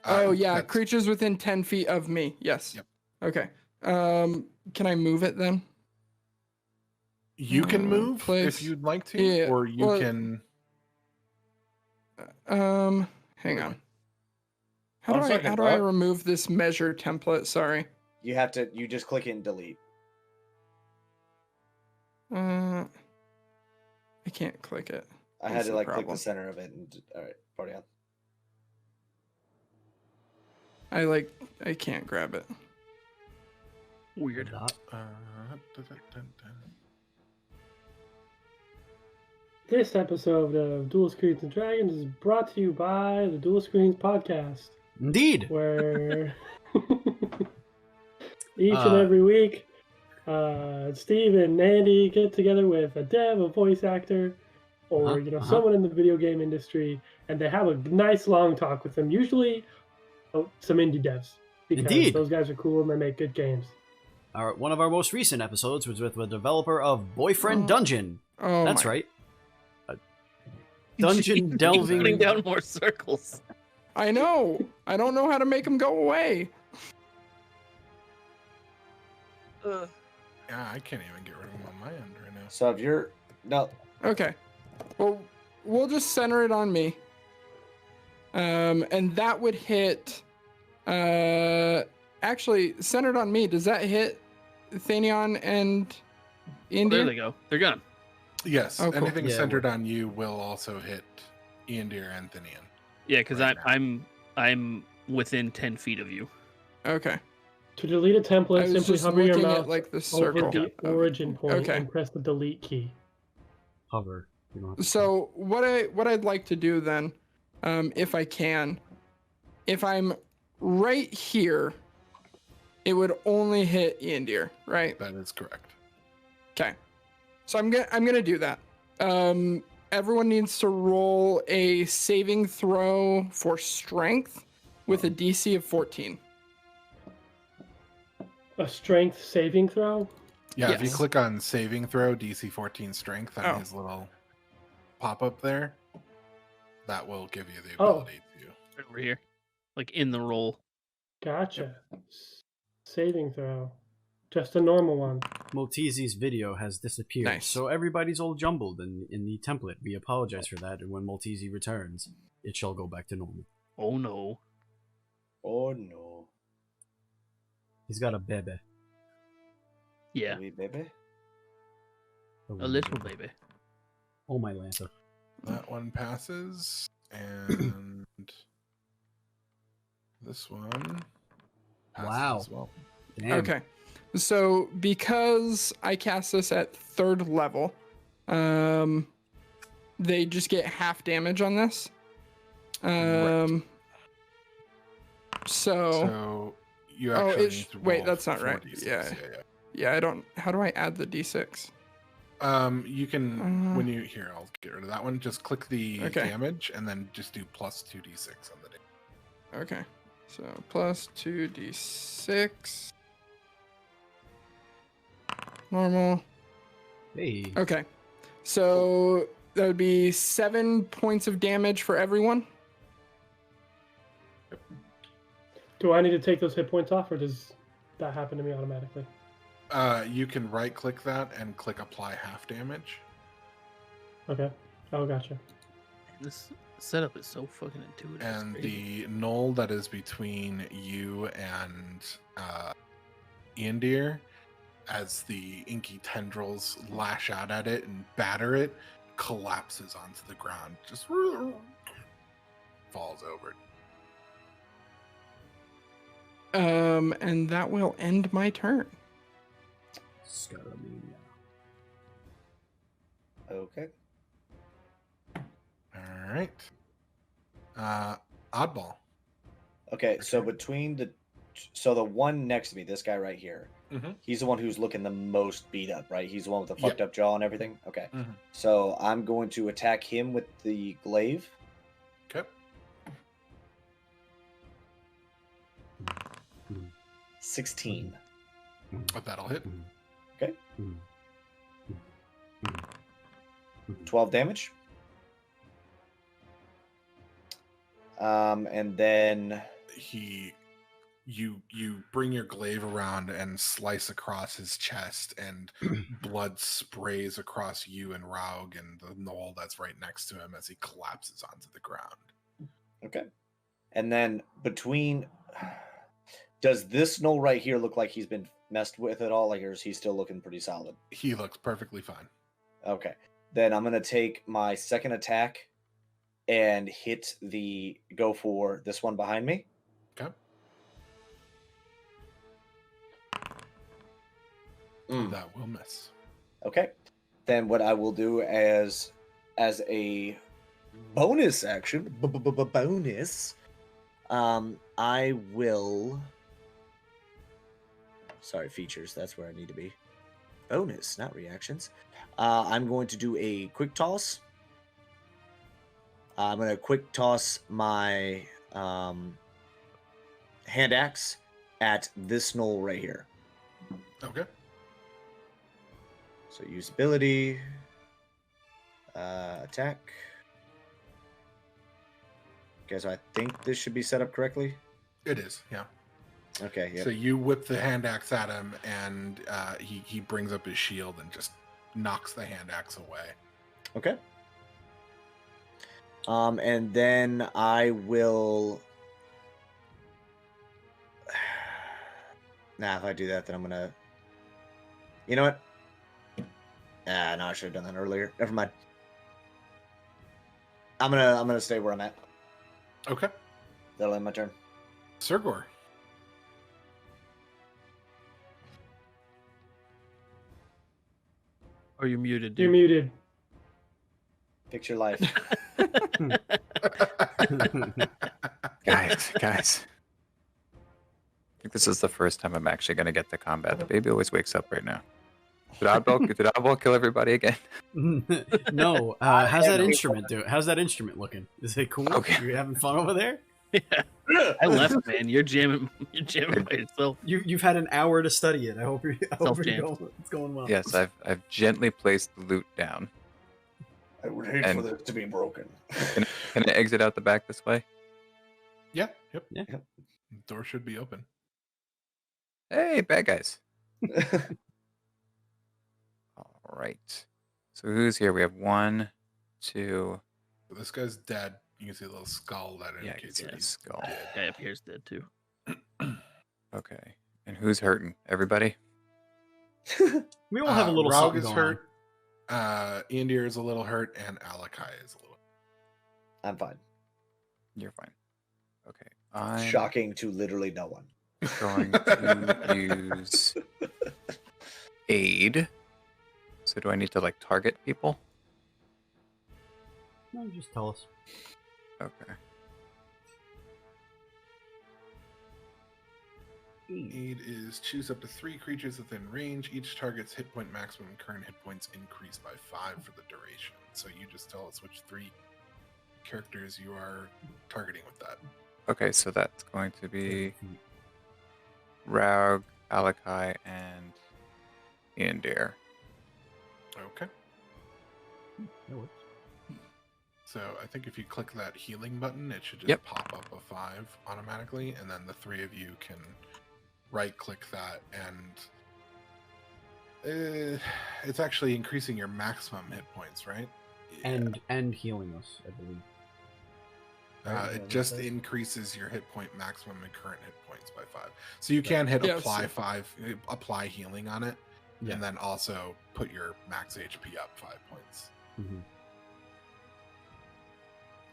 Oh yeah, that's- creatures within 10 feet of me. Yes. Yep. Okay. Can I move it then? You can move place. if you'd like to, Yeah, or you well, can. Hang on. How One do second, I what? remove this measure template? Sorry. You just click it and delete. I can't click it. I had That's to the like click problem. the center of it and all right, party on. I can't grab it. Weird. This episode of Duel Screens and Dragons is brought to you by the Duel Screens podcast, Indeed. where each and every week, Steve and Andy get together with a dev, a voice actor, or someone in the video game industry, and they have a nice long talk with them. Usually, some indie devs, because Indeed. those guys are cool and they make good games. One of our most recent episodes was with the developer of Boyfriend Dungeon. Oh, That's my- right. Dungeon Keep delving. putting down more circles. I know. I don't know how to make them go away. Yeah, I can't even get rid of them on my end right now. So if you're no, Okay. Well, we'll just center it on me. And that would hit. Actually, centered on me. Does that hit Thanion and Oh, India? there they go. They're gone. Yes, Oh, cool. anything Yeah, centered on you will also hit Iandir and Thinian. Yeah, because Right now. I'm within 10 feet of you. Okay. To delete a I template, was simply just hover your looking mouse at like the over circle. the origin point Okay. and press the delete key. Hover. You don't have to- So what I'd like to do then, if I can, if I'm right here, it would only hit Iandir, right? That is correct. Okay. So I'm gonna do that. Everyone needs to roll a saving throw for strength with a DC of 14. A strength saving throw? Yeah, if you Yes. click on saving throw DC 14 strength on Oh. his little pop up there, that will give you the Oh. ability to. Over here. Like in the roll. Gotcha. Saving throw. Just a normal one. Maltese's video has disappeared, Nice. so everybody's all jumbled in the template. We apologize for that, and when Maltese returns, it shall go back to normal. Oh no. oh no, He's got a bebe. Yeah. wee baby. A A little baby. Oh, my Lanta. That one passes, and this one passes Wow. as well. Damn. Okay. So because I cast this at 3rd level, they just get half damage on this. Right. So you Oh, actually it need sh- to wait, roll that's not 4 right. D6. Yeah. yeah. yeah, I don't. How do I add the d6? You can when you here. I'll get rid of that one. Just click the Okay. damage, and then just do plus 2d6 on the day. Okay. So plus 2d6. Normal. Hey. Okay. So that would be 7 points of damage for everyone. Do I need to take those hit points off, or does that happen to me automatically? You can right click that and click apply half damage. Okay. Oh, gotcha. This setup is so fucking intuitive. it's And crazy. the knoll that is between you and Ian Deer, as the inky tendrils lash out at it and batter it, collapses onto the ground, just falls over. And that will end my turn. Scaramania. Okay. All right. Oddball. Okay, so the one next to me, this guy right here, Mhm. he's the one who's looking the most beat up, right? He's the one with the Yeah. fucked up jaw and everything. Okay, Mhm. so I'm going to attack him with the glaive. Okay. 16. But that'll hit. Okay. 12 damage. And then you bring your glaive around and slice across his chest, and blood sprays across you and Raug and the knoll that's right next to him as he collapses onto the ground. okay, and then does this knoll right here look like he's been messed with at all? Like, or is he still looking pretty solid? He looks perfectly fine. Okay, then I'm gonna take my second attack and go for this one behind me. Okay. That will miss. Okay. Then what I will do as a bonus action, bonus, I will. Sorry, features. That's where I need to be. Bonus, not reactions. I'm going to do a quick toss. I'm going to quick toss my hand axe at this knoll right here. Okay. So usability, attack. Okay, so I think this should be set up correctly. It is, yeah. Okay, yeah. So you whip the hand axe at him, and he brings up his shield and just knocks the hand axe away. Okay. And then I will. Nah, if I do that, then I'm gonna. You know what? No, I should have done that earlier. Never mind. I'm gonna stay where I'm at. Okay. That'll end my turn. Sergor. Are you muted, dude? You're muted. Fix your life. Guys. I think this is the first time I'm actually going to get to combat. The baby always wakes up right now. Did Oddball kill everybody again? No. How's that instrument do? How's that instrument looking? Is it cool? Okay. You having fun over there? Yeah. I left, man. You're jamming by yourself. You've had an hour to study it. I hope Self-jammed. it's going well. Yes, I've gently placed the loot down. I would hate And- for this to be broken. Can I exit out the back this way? Yeah. Yep. Yeah. Door should be open. Hey, bad guys. All right. So who's here? We have 1, 2. This guy's dead. You can see a little skull that Yeah, I can indicates see that the he's skull. dead. Guy up here's dead too. Okay. And who's hurting? Everybody? We all have a little Raug something is going hurt. Indir is a little hurt, and Alakai is a little. I'm fine. You're fine. Okay. I'm Shocking to literally no one. going to use aid. So do I need to like target people? on. No, just tell us. Okay. Aid is choose up to 3 creatures within range. Each target's hit point maximum and current hit points increase by 5 for the duration. So you just tell us which 3 characters you are targeting with that. Okay, so that's going to be Raug, Alakai, and Indir. Okay. That works. So I think if you click that healing button, it should just Yep. pop up a 5 automatically, and then the 3 of you can right-click that, and it's actually increasing your maximum hit points, right? and healing us, I believe. It just increases your hit point maximum and current hit points by 5. So you can hit apply healing on it, and then also put your max HP up 5 points. Mm-hmm.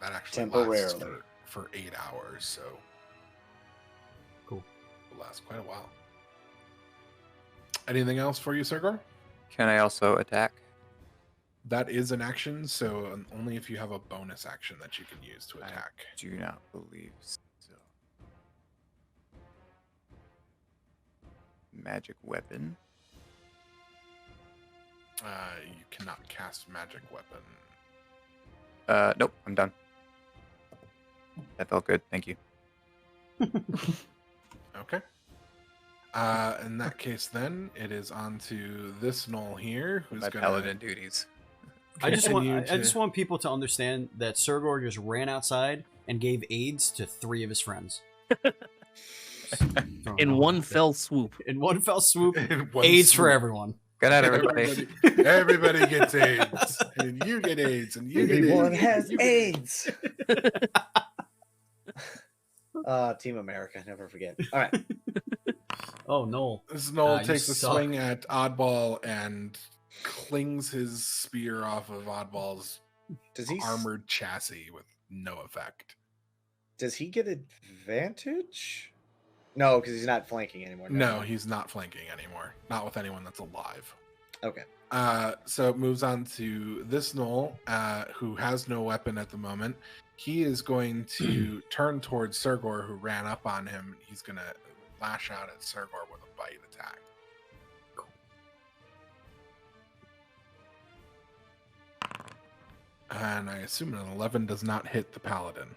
That actually lasts for 8 hours, so cool. It'll last quite a while. Anything else for you, Sergor? Can I also attack? That is an action, so only if you have a bonus action that you can use to attack. I do not believe so. Magic weapon. You cannot cast magic weapon. Nope, I'm done. That felt good. Thank you. Okay. In that case, then it is on to this Knoll here, who's My gonna paladin duties. I just continue want people to understand that Sergor just ran outside and gave AIDS to 3 of his friends. In one fell swoop. In one fell swoop, In one AIDS for swoop. everyone. Good night, everybody. Everybody gets AIDS, and you get AIDS, and you get AIDS. Everyone has you get AIDS. Team America, never forget. All right. Oh, Noel. This Knoll You takes a suck. swing at Oddball and clings his spear off of Oddball's Does he armored chassis with no effect. Does he get advantage? No, because he's not flanking anymore. No, he's not flanking anymore. Not with anyone that's alive. Okay. So it moves on to this Knoll, who has no weapon at the moment. He is going to turn towards Sergor, who ran up on him. He's going to lash out at Sergor with a bite attack. And I assume an 11 does not hit the paladin.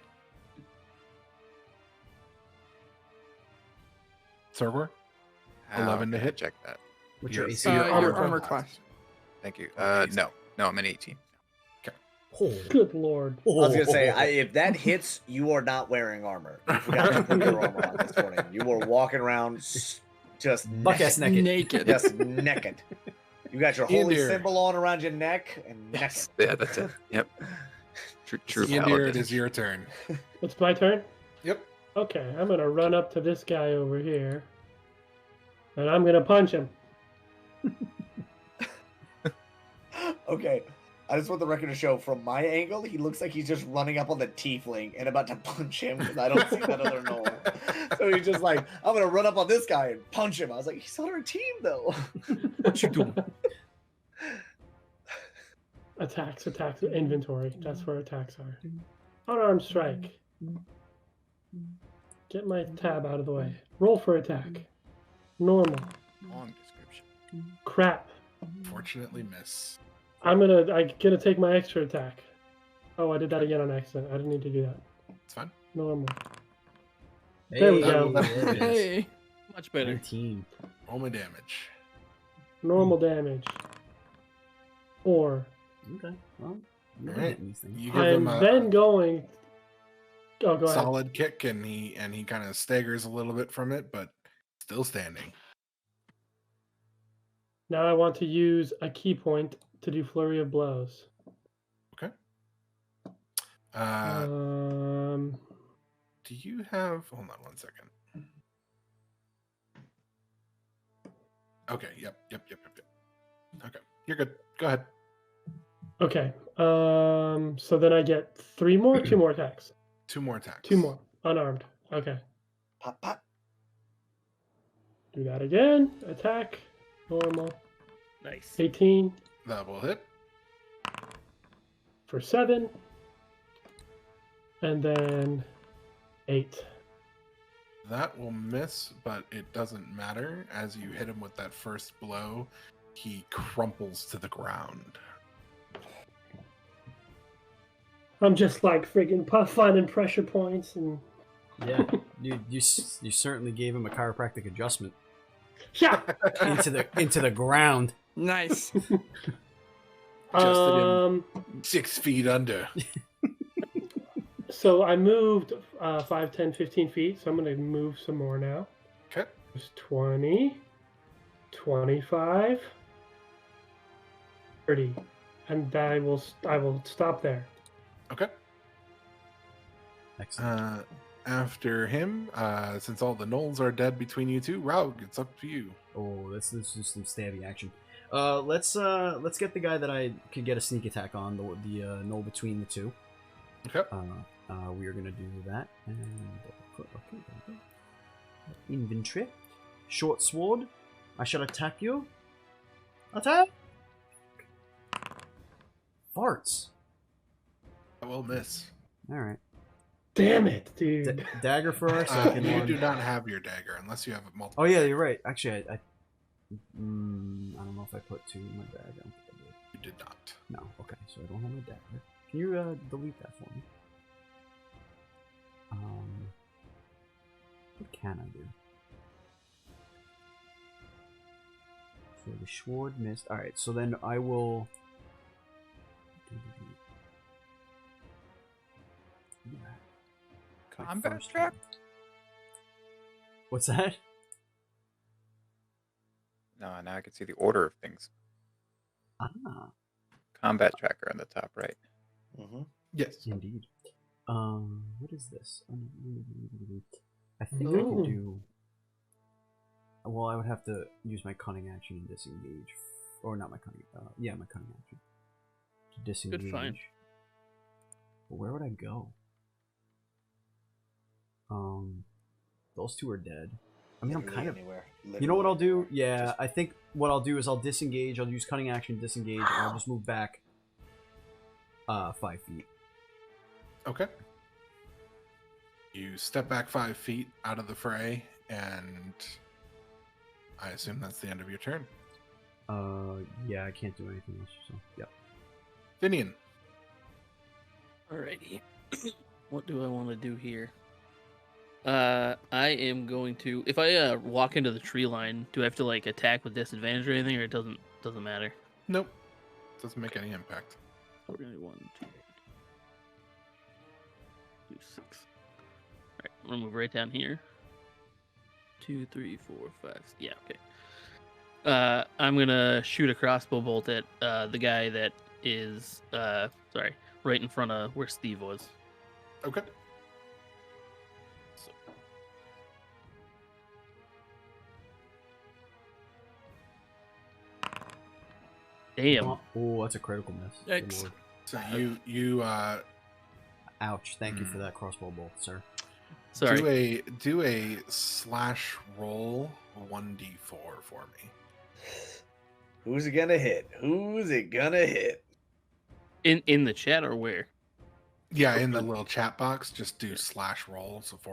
Sergor? 11 to hit? Check that. What's Your your AC? AC? Your Your armor armor class. class. Thank you. Okay. No, I'm an 18. Oh. Good lord. I was gonna say, if that hits, you are not wearing armor. You forgot to put your armor on this morning. You were walking around just Buck-ass naked. Naked. Just naked. You got your holy Indir. symbol on around your neck and Yes. Yeah, that's it. Yep. True Indir, paladin. it is your turn. It's my turn? Yep. Okay, I'm gonna run up to this guy over here. And I'm gonna punch him. Okay. I just want the record to show from my angle, he looks like he's just running up on the tiefling and about to punch him because I don't see that other Knoll. So he's just like, I'm gonna run up on this guy and punch him. I was like, he's on our team though. What you doing? Attacks, inventory. That's where attacks are. Unarmed strike. Get my tab out of the way. Roll for attack. Normal. Long description. Crap. Fortunately, miss. I'm gonna take my extra attack. Oh, I did that again on accident. I didn't need to do that. It's fine. Normal. There we go. Hey. Much better. 19. Roll my damage. Normal damage. 4. Okay. Well, you're Alright. hitting these things. You give him I'm a then going. Oh, go ahead. solid kick, and he kind of staggers a little bit from it, but still standing. Now I want to use a key point to do flurry of blows. Okay. Do you have? Hold on one second. Okay. Yep. Okay, you're good. Go ahead. Okay. So then I get 3 more, 2 more attacks. 2 more attacks. 2 more unarmed. Okay. Pop, pop. Do that again. Attack. Normal. Nice. 18 That will hit. for 7. And then 8. That will miss, but it doesn't matter. As you hit him with that first blow, he crumples to the ground. I'm just like friggin' finding pressure points and Yeah, you certainly gave him a chiropractic adjustment yeah. into the ground. Nice. Adjusted him 6 feet under. So I moved 5, 10, 15 feet. So I'm going to move some more now. Okay. There's 20, 25, 30. and I will stop there. Okay. Excellent. After him, since all the gnolls are dead between you two, Raug, it's up to you. Oh, this is some stabby action. Let's get the guy that I could get a sneak attack on, the gnoll between the two. Okay. We are gonna do that and okay, inventory, short sword. I shall attack you. Attack. Farts. I will miss. All right. Damn it, dude. Dagger for our second You one. do not have your dagger unless you have multiple. Oh yeah, you're right. Actually, I don't know if I put 2 in my bag. I don't think I did. You did not. No. Okay, so I don't have my dagger. Can you delete that for me? What can I do? So the sword missed. All right, so then I will. Combat track? What's that? No, now I can see the order of things. Ah, Combat tracker on the top right. Mm-hmm. Yes. indeed. What is this? I think I can do. Well, I would have to use my cunning action and disengage, or not my cunning. Yeah, my cunning action to disengage. find. But where would I go? Those two are dead. I mean, I'm kind of. Anywhere. You know what I'll do? Literally Yeah, Just- I think what I'll do is I'll disengage. I'll use cunning action, disengage, and I'll just move back 5 feet. Okay. You step back 5 feet out of the fray, and I assume that's the end of your turn. Yeah, I can't do anything else. So, yep. Finian. Alrighty. What do I want to do here? I am going to. If I walk into the tree line, do I have to like attack with disadvantage or anything, or it doesn't matter? Nope. Doesn't make any impact. So we're gonna do 1, 2, 6. Alright, I'm gonna move right down here. 2, 3, 4, 5. Yeah, okay. I'm gonna shoot a crossbow bolt at the guy that is right in front of where Steve was. Okay. So. Damn. Oh, that's a critical miss. Good Yikes. lord. So you Ouch! Thank you for that crossbow bolt, sir. Sorry. do a slash roll 1d4 for me. Who's it gonna hit? Who's it gonna hit? In the chat or where? Yeah, in the little chat box, just do slash roll, so /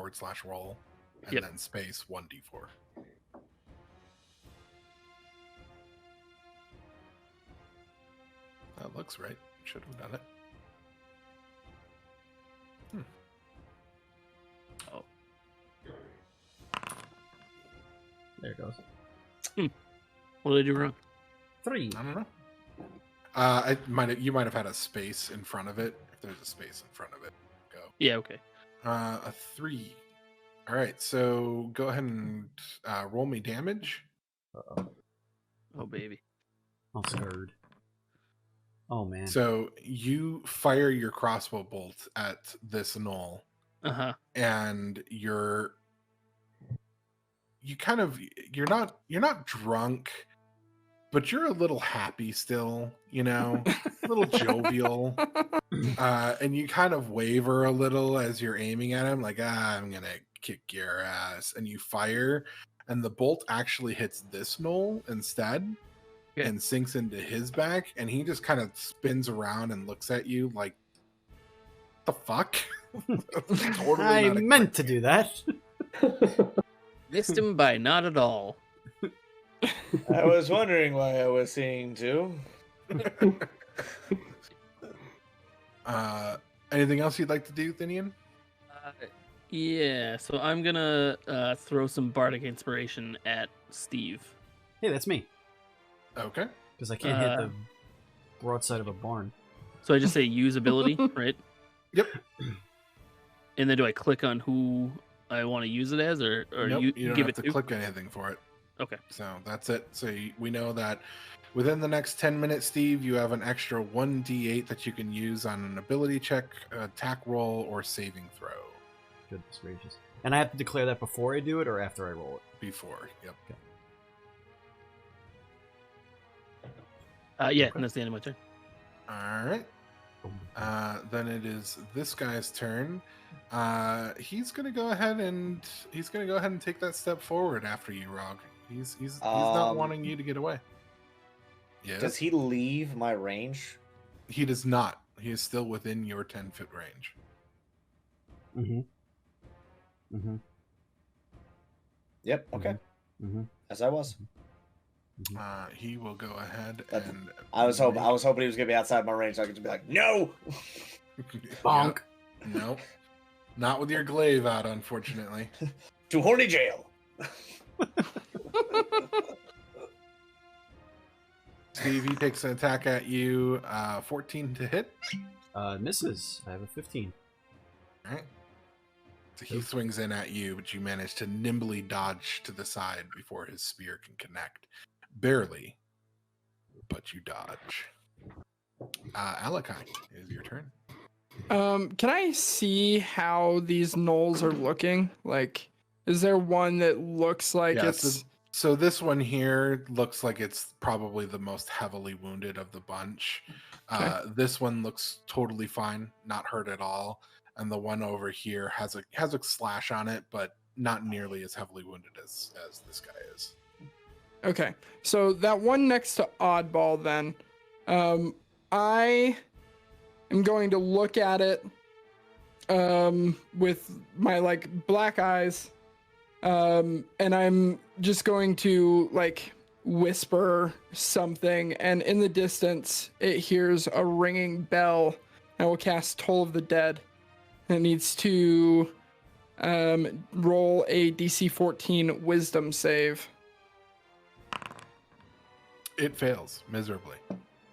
roll, and Yep. then space 1d4. That looks right. Should have done it. There it goes. What did I do wrong? 3. I don't know. You might have had a space in front of it. If there's a space in front of it, go. Yeah, okay. A 3. All right, so go ahead and roll me damage. Uh-oh. Oh baby. I'm scared. Oh man. So you fire your crossbow bolt at this gnoll, and you're not drunk, but you're a little happy still, a little jovial, and you kind of waver a little as you're aiming at him, like I'm gonna kick your ass, and you fire, and the bolt actually hits this gnoll instead. Okay. And sinks into his back, and he just kind of spins around and looks at you like, the fuck? Totally I not meant to expecting do that. Missed him by not at all. I was wondering why I was seeing two. Anything else you'd like to do, Thinian? Yeah, so I'm gonna throw some bardic inspiration at Steve. Hey, that's me. Okay. Because I can't hit the broadside of a barn. So I just say use ability, right? Yep. And then do I click on who I want to use it as, or Nope, you you don't give have it to click anything for it. Okay. So that's it. So we know that within the next 10 minutes, Steve, you have an extra 1d8 that you can use on an ability check, attack roll, or saving throw. Goodness gracious. And I have to declare that before I do it or after I roll it? Before, yep. Yeah, and that's the end of my turn. All right. Then it is this guy's turn. He's gonna go ahead and take that step forward after you, Rog. He's not wanting you to get away. Yes. Does he leave my range? He does not. He is still within your 10-foot range. Yep. Okay. As I was. He will go ahead That's- and. I was hoping he was gonna be outside my range, so I could just be like, no. Bonk. Yep. Nope. Not with your glaive out, unfortunately. To horny jail. Steve, he takes an attack at you. 14 to hit. Misses. I have a 15. All right. So he swings in at you, but you manage to nimbly dodge to the side before his spear can connect. Barely, but you dodge. Alakai, it is your turn. Can I see how these gnolls are looking? Like, is there one that looks like Yeah, it's... So this one here looks like it's probably the most heavily wounded of the bunch. Okay. This one looks totally fine, not hurt at all. And the one over here has a slash on it, but not nearly as heavily wounded as this guy is. Okay, so that one next to Oddball then, I am going to look at it with my like black eyes, and I'm just going to like whisper something, and in the distance it hears a ringing bell, and will cast Toll of the Dead. It needs to roll a DC 14 Wisdom save. It fails miserably.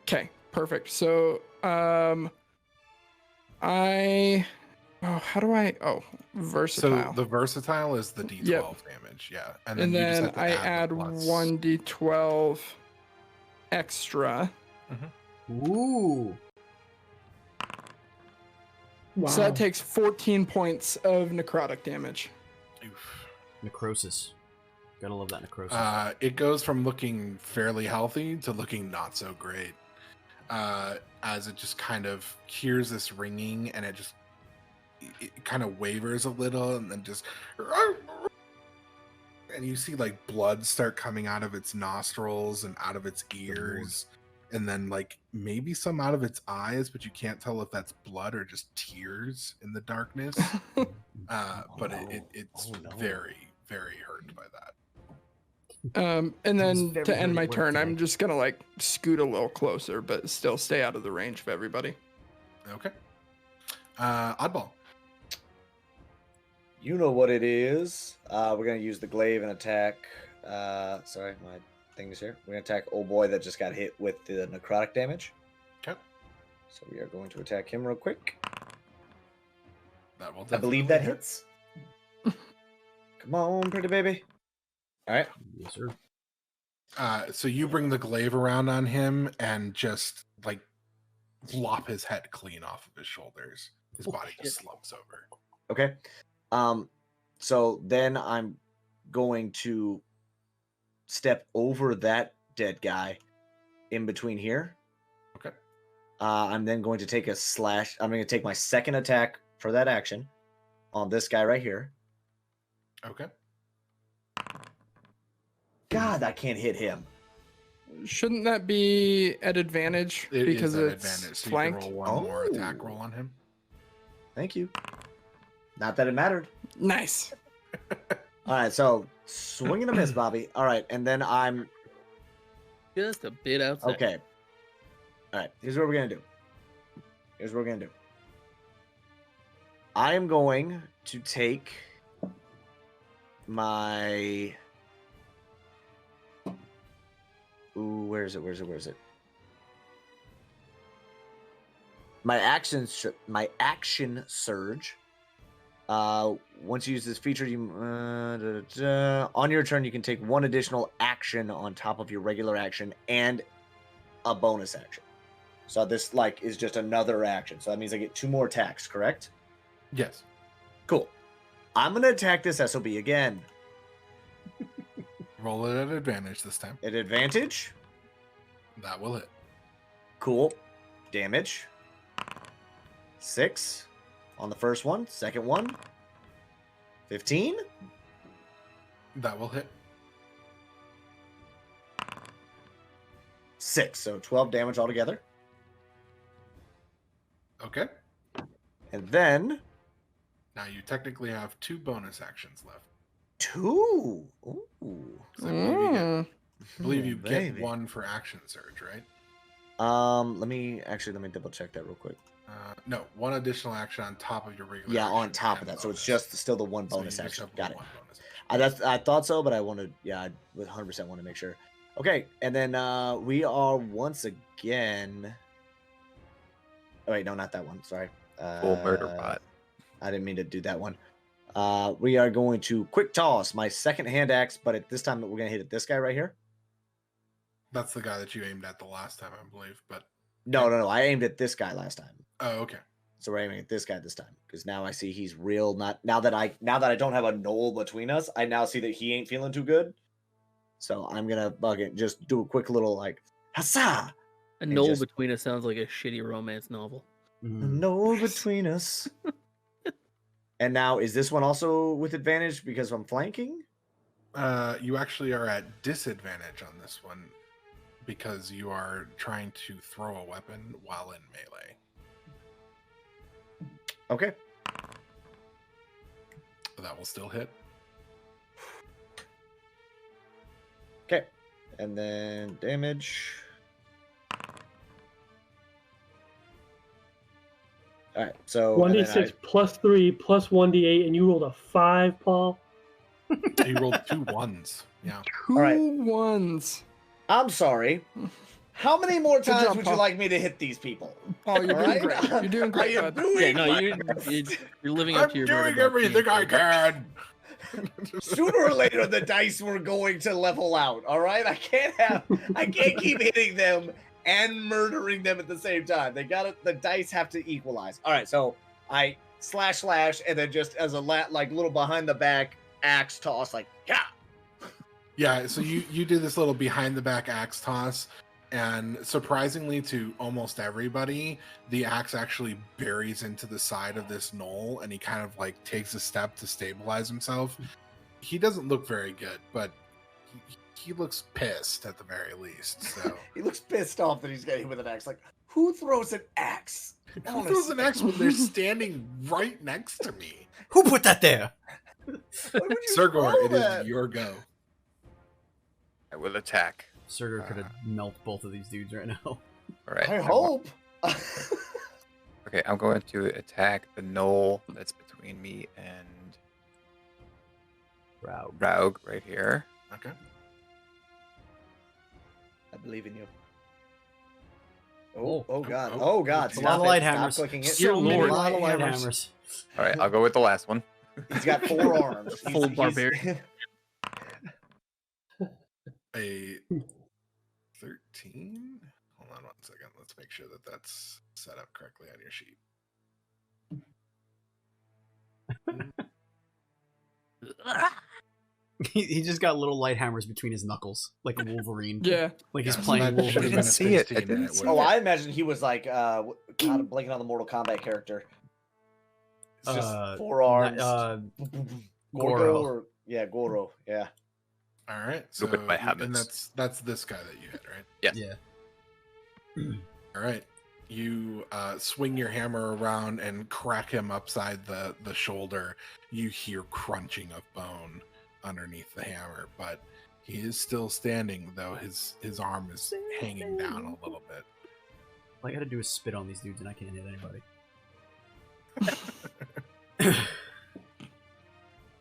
Okay, perfect. So, how do I? Oh, versatile. So the versatile is the D12 Yep. damage, yeah. and you just then have to I the add plus. 1d12 extra. Ooh. Wow. So that takes 14 points of necrotic damage. Oof. Necrosis. Gotta love that necrosis. It goes from looking fairly healthy to looking not so great. As it just kind of hears this ringing and it kind of wavers a little and then just, and you see like blood start coming out of its nostrils and out of its ears, and then like maybe some out of its eyes, but you can't tell if that's blood or just tears in the darkness. But it's very, very hurt by that. And It's then very, to end very my wet turn, today. I'm just gonna like scoot a little closer, but still stay out of the range of everybody. Okay. Oddball. You know what it is. We're gonna use the glaive and attack. Sorry, my thing is here. We're gonna attack old boy that just got hit with the necrotic damage. Okay. So we are going to attack him real quick. That will I believe that definitely hits. Come on, pretty baby. All right. Yes, sir. So you bring the glaive around on him and just like lop his head clean off of his shoulders. His body just slumps over. Okay. So then I'm going to step over that dead guy in between here. Okay. I'm then going to take a slash. I'm going to take my second attack for that action on this guy right here. Okay. God, I can't hit him. Shouldn't that be at advantage It because is an it's advantage. So flanked? you can roll one more attack Oh. roll on him. Thank you. Not that it mattered. Nice. All right, so swing and a miss, Bobby. All right, and then I'm Just a bit outside. okay. All right, here's what we're gonna do. I am going to take my. Ooh, where is it? My action surge. Once you use this feature, you on your turn you can take one additional action on top of your regular action and a bonus action. So this like is just another action. So that means I get 2 more attacks, correct? Yes. Cool. I'm gonna attack this SOB again. Roll it at advantage this time. At advantage. That will hit. Cool. Damage. 6 on the first one. Second one. 15. That will hit. 6. So 12 damage altogether. Okay. And then Now you technically have 2 bonus actions left. 2. Ooh. 'Cause I believe you Baby. get 1 for action surge, right? Let me double check that real quick. No, 1 additional action on top of your regular. Yeah, on action top of and that. So it's bonus. just still the 1 So you bonus just action. have Got it. 1 bonus action. I thought so, but I wanted, I would 100% want to make sure. Okay, and then we are once again. Oh wait, no, not that one. Sorry. Full murder bot. I didn't mean to do that one. We are going to quick toss my second hand axe, but at this time we're gonna hit at this guy right here. That's the guy that you aimed at the last time, I believe. But No. I aimed at this guy last time, oh, okay. so we're aiming at this guy this time because now I see he's real. Not now that I don't have a knoll between us, I now see that he ain't feeling too good. So I'm gonna just do a quick little like huzzah. A knoll just- between us sounds like a shitty romance novel. A knoll between us. And now is this one also with advantage because I'm flanking? You actually are at disadvantage on this one because you are trying to throw a weapon while in melee. Okay. So that will still hit. Okay. And then damage. All right. So 1d6 plus 3 plus 1d8, and you rolled a 5, Paul. You rolled 2 1s. Yeah. 2 right. 1s. I'm sorry. How many more Good times job, would you Paul. like me to hit these people? Oh, you're All doing right? great. You're doing great, I am bud. doing Yeah, no, my you're best. living up I'm to your doing murder bot everything I name. can. Sooner or later, the dice were going to level out. All right, I can't keep hitting them and murdering them at the same time. The dice have to equalize. All right, so I slash, and then just as a little behind the back axe toss, like yeah. Yeah, so you do this little behind the back axe toss, and surprisingly to almost everybody, the axe actually buries into the side of this knoll, and he kind of like takes a step to stabilize himself. He doesn't look very good, but he looks pissed at the very least. So He looks pissed off that he's getting hit with an axe. Like, who throws an axe? who throws an axe when they're standing right next to me? Who put that there? Why would you Sergor, throw it that? is your go. I will attack. Surtur could melt both of these dudes right now. All right. I hope. Okay, I'm going to attack the knoll that's between me and Raug right here. Okay. I believe in you. Oh God! oh, Oh God! it's a lot Stop of it. light Stop hammers. clicking it. Dear So many Lord. light Light hammers. All right, I'll go with the last one. He's got 4 arms. Full barbarian. A 13. Hold on 1 second. Let's make sure that that's set up correctly on your sheet. He just got little light hammers between his knuckles, like a Wolverine. Yeah. Like he's Yeah, so playing that should have Wolverine. been a See it. 16 I and didn't it see would've Oh, hit. I imagine he was like, God, I'm blanking on the Mortal Kombat character. It's just- 4 arms. Goro. Goro. Yeah. all right. Look So at my and habits. that's this guy that you hit, right? Yes. Yeah. All right. You swing your hammer around and crack him upside the shoulder. You hear crunching of bone underneath the hammer, but he is still standing, though his arm is hanging down a little bit. All I gotta do is spit on these dudes and I can't hit anybody.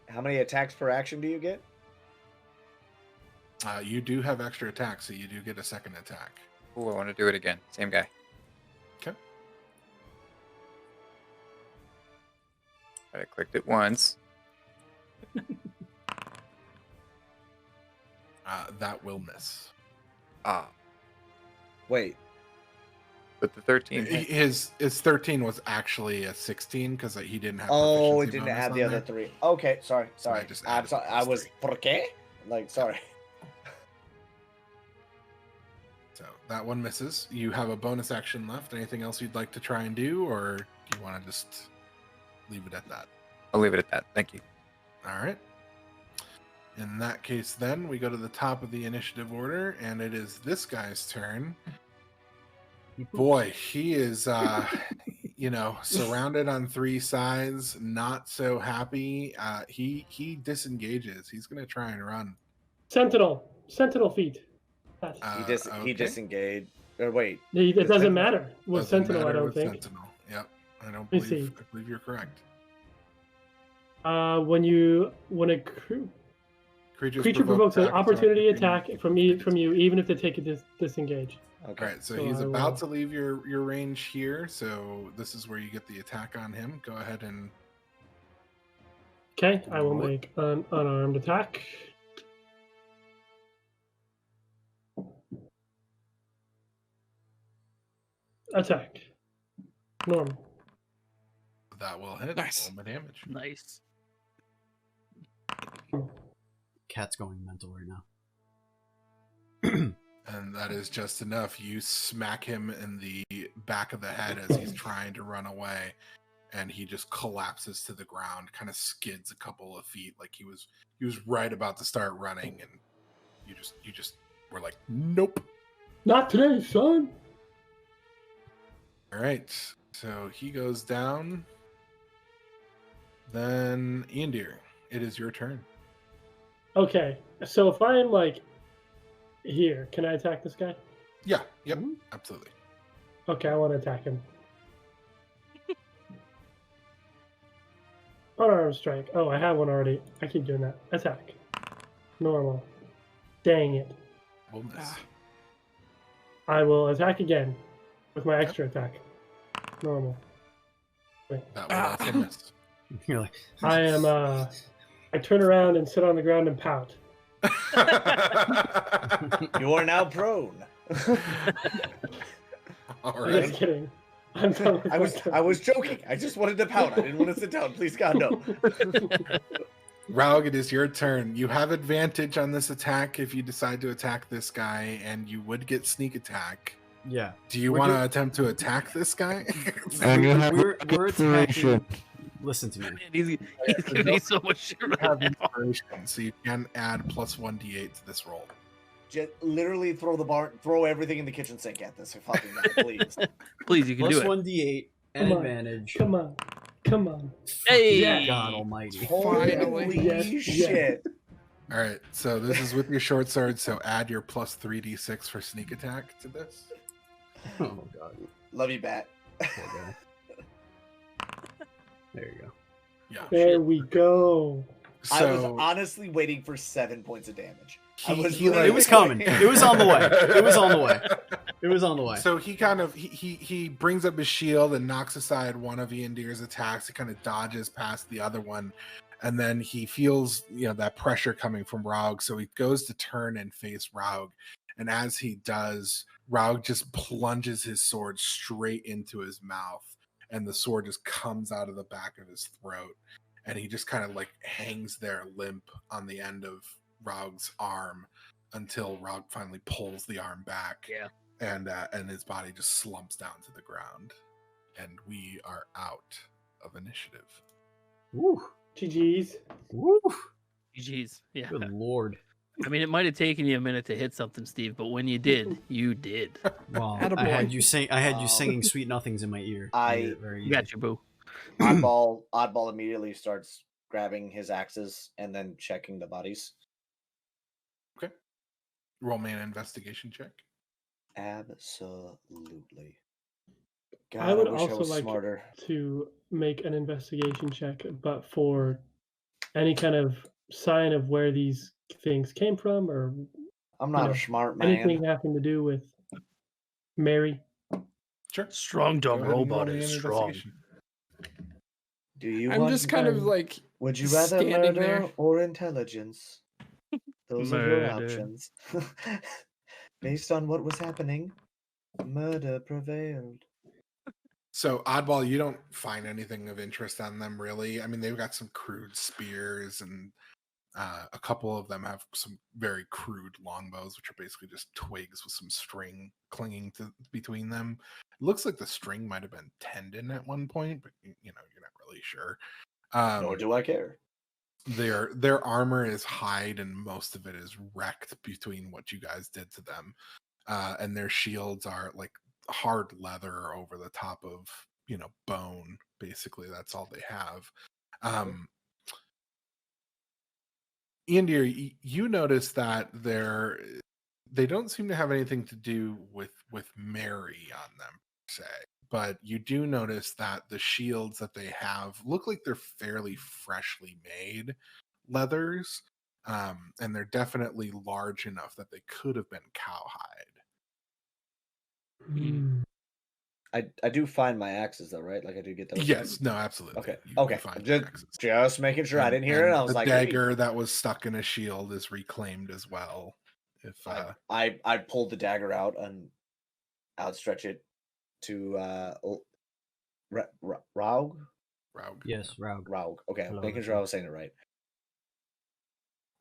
How many attacks per action do you get? You do have extra attacks, so you do get a second attack. Oh, I want to do it again. Same guy. Okay. I clicked it once. That will miss. Ah, Wait, but the 13 His 13 was actually a 16 because he didn't have. oh, it proficiency didn't bonus add on the other there. 3. Okay, sorry. So I just I'm added sorry. the I plus was 3. ¿por qué? Like, sorry. So that one misses. You have a bonus action left. Anything else you'd like to try and do, or do you want to just leave it at that? I'll leave it at that. Thank you. All right. In that case, then we go to the top of the initiative order, and it is this guy's turn. Boy, he is, surrounded on 3 sides. Not so happy. He disengages. He's gonna try and run. Sentinel feet. He disengaged. Or wait, It doesn't matter with Doesn't Sentinel, matter I don't with think. Sentinel. Yep, I don't Let me believe. see. I believe you're correct. When a creature provokes an opportunity attack from you, even if they take a disengage. okay. All right, so So he's I about will- to leave your range here. So this is where you get the attack on him. Go ahead and Okay, I will Roll it. make an unarmed attack. Attack. Normal. that will hit. Nice. Roll my damage. Nice. Cat's going mental right now. And that is just enough. You smack him in the back of the head as he's trying to run away, and he just collapses to the ground, kind of skids a couple of feet, like he was right about to start running, and you just were like, nope. Not today, son. All right, so he goes down. Then Iandir, it is your turn. Okay, so if I'm like here, can I attack this guy? Yeah, yep, absolutely. Okay, I want to attack him. Unarmed strike. Oh, I have one already. I keep doing that. Attack. Normal. Dang it. We'll miss. I will attack again with my extra attack. Normal. That will also miss. You're like, I am I turn around and sit on the ground and pout. You are now prone. All I'm right. just kidding. I'm done with my turn. I was joking. I just wanted to pout. I didn't want to sit down. Please, God, no. Raug, it is your turn. You have advantage on this attack if you decide to attack this guy, and you would get sneak attack. yeah. Do you We're want to do- attempt to attack this guy? And you have We're attacking. inspiration. Listen to me. Man, he's giving me so much shit You right have now. inspiration, so you can add plus 1d8 to this roll. Just literally throw everything in the kitchen sink at this fucking guy, please. Please, you can Plus do it. 1d8 and Come on. advantage. Come on. Come on. Hey! God almighty. Holy Yes, yes. shit. All right, so this is with your short sword, so add your plus 3d6 for sneak attack to this. Oh, God. Love you, Bat. Poor guy. There you go. Yeah. There we go. I was So honestly waiting for 7 points of damage. he- I was he, literally It was coming. waiting. It was on the way. It was on the way. It was on the way. So he kind of he brings up his shield and knocks aside one of Iandir's attacks. He kind of dodges past the other one, and then he feels that pressure coming from Raug. So he goes to turn and face Raug, and as he does, Raug just plunges his sword straight into his mouth, and the sword just comes out of the back of his throat, and he just kind of like hangs there limp on the end of Raug's arm until Raug finally pulls the arm back. Yeah. And his body just slumps down to the ground, and we are out of initiative. Woo. GG's. Woo. GG's. Yeah. Good lord. I mean, it might have taken you a minute to hit something, Steve, but when you did, you did. Well, I Attaboy. had you sing. I had you Um, singing "Sweet Nothings" in my ear. I- Made it very You got you, boo. Oddball immediately starts grabbing his axes and then checking the bodies. Roll me an investigation check. Absolutely. God, I would wish also was like smarter. to make an investigation check, but for any kind of sign of where these things came from or I'm not know, a smart man. anything having to do with Mary. Sure. Strong Go dumb ahead and roll robot me is an strong. investigation. Do you I'm want? just kind of Um, like Would you rather standing murder there. or intelligence? Those are your Murder. options. Based on what was happening, murder prevailed. So, Oddball, you don't find anything of interest on them, really. I mean, they've got some crude spears, and a couple of them have some very crude longbows, which are basically just twigs with some string clinging to between them. It looks like the string might have been tendon at one point, but you're not really sure. Nor do I care. Their armor is hide, and most of it is wrecked between what you guys did to them. And their shields are like hard leather over the top of bone. Basically, that's all they have. Ian, dear, you notice that they don't seem to have anything to do with Mary on them per se, but you do notice that the shields that they have look like they're fairly freshly made leathers, and they're definitely large enough that they could have been cowhide. Hmm. I do find my axes though, right? Like I do get those. Yes, no, absolutely. Okay. You Okay. find your axes. Just making sure I didn't hear it. And I was the like, "Hey." dagger that was stuck in a shield is reclaimed as well. If I pulled the dagger out and outstretch it to Raug. Raug. Yes, Raug. Raug. Okay, Hello, making that's sure I right. was saying it right.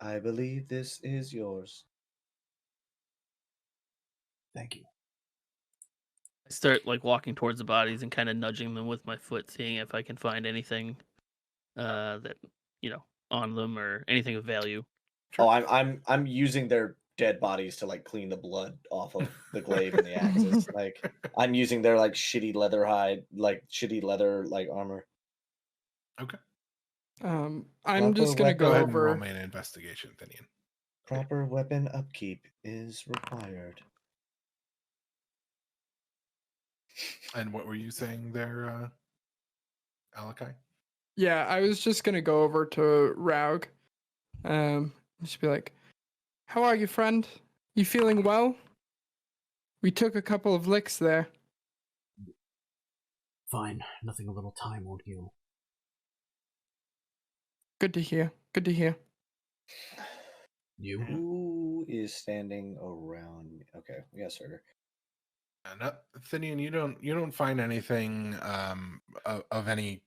I believe this is yours. Thank you. I start like walking towards the bodies and kind of nudging them with my foot, seeing if I can find anything that on them or anything of value. Oh, I'm using their dead bodies to like clean the blood off of the glaive and the axes. Like I'm using their like shitty leather like armor. Okay. I'm just gonna Proper Go go ahead and roll over. me an investigation, Thinian. Proper weapon upkeep is required. And what were you saying there, Alakai? Yeah, I was just gonna go over to Raug. Just be like, "How are you, friend? You feeling well? We took a couple of licks there." Fine. Nothing a little time won't heal. Good to hear. Good to hear. You? Who is standing around? Okay, yes, sir. Thinian, you don't find anything of any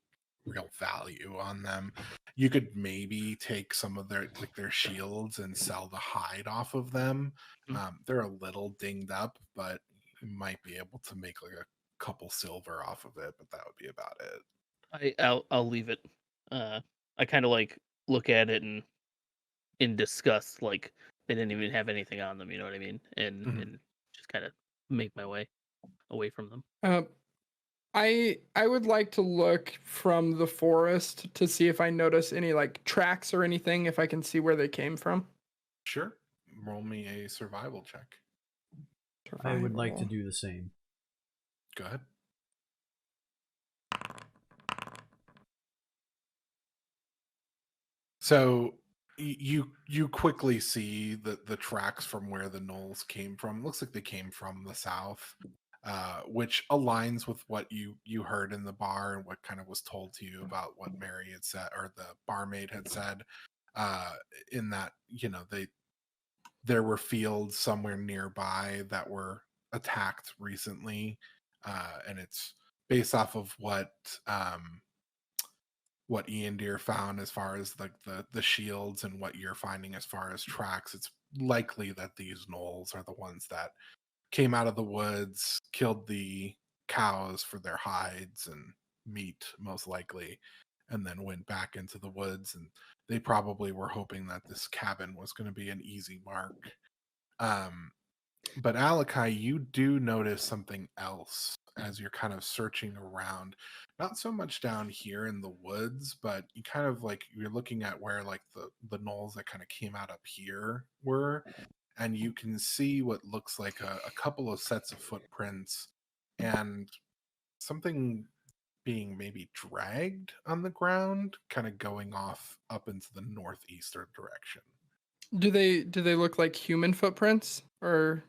real value on them. You could maybe take some of their shields and sell the hide off of them. They're a little dinged up, but you might be able to make like a couple silver off of it, but that would be about it. I'll leave it. I kind of like look at it and in disgust, like they didn't even have anything on them. You know what I mean? And just kind of make my way away from them. I would like to look from the forest to see if I notice any like tracks or anything, if I can see where they came from. Sure. Roll me a survival check. I would like to Survival. do the same. Go ahead. So you quickly see the tracks from where the gnolls came from. Looks like they came from the south, which aligns with what you heard in the bar and what kind of was told to you about what Mary had said or the barmaid had said. In that there were fields somewhere nearby that were attacked recently, and it's based off of what Ian Deer found as far as like the shields and what you're finding as far as tracks. It's likely that these gnolls are the ones that came out of the woods, killed the cows for their hides and meat, most likely, and then went back into the woods. And they probably were hoping that this cabin was going to be an easy mark. But Alakai, you do notice something else as you're kind of searching around. Not so much down here in the woods, but you kind of like you're looking at where like the gnolls that kind of came out up here were, and you can see what looks like a couple of sets of footprints and something being maybe dragged on the ground, kind of going off up into the northeastern direction. Do they look like human footprints, or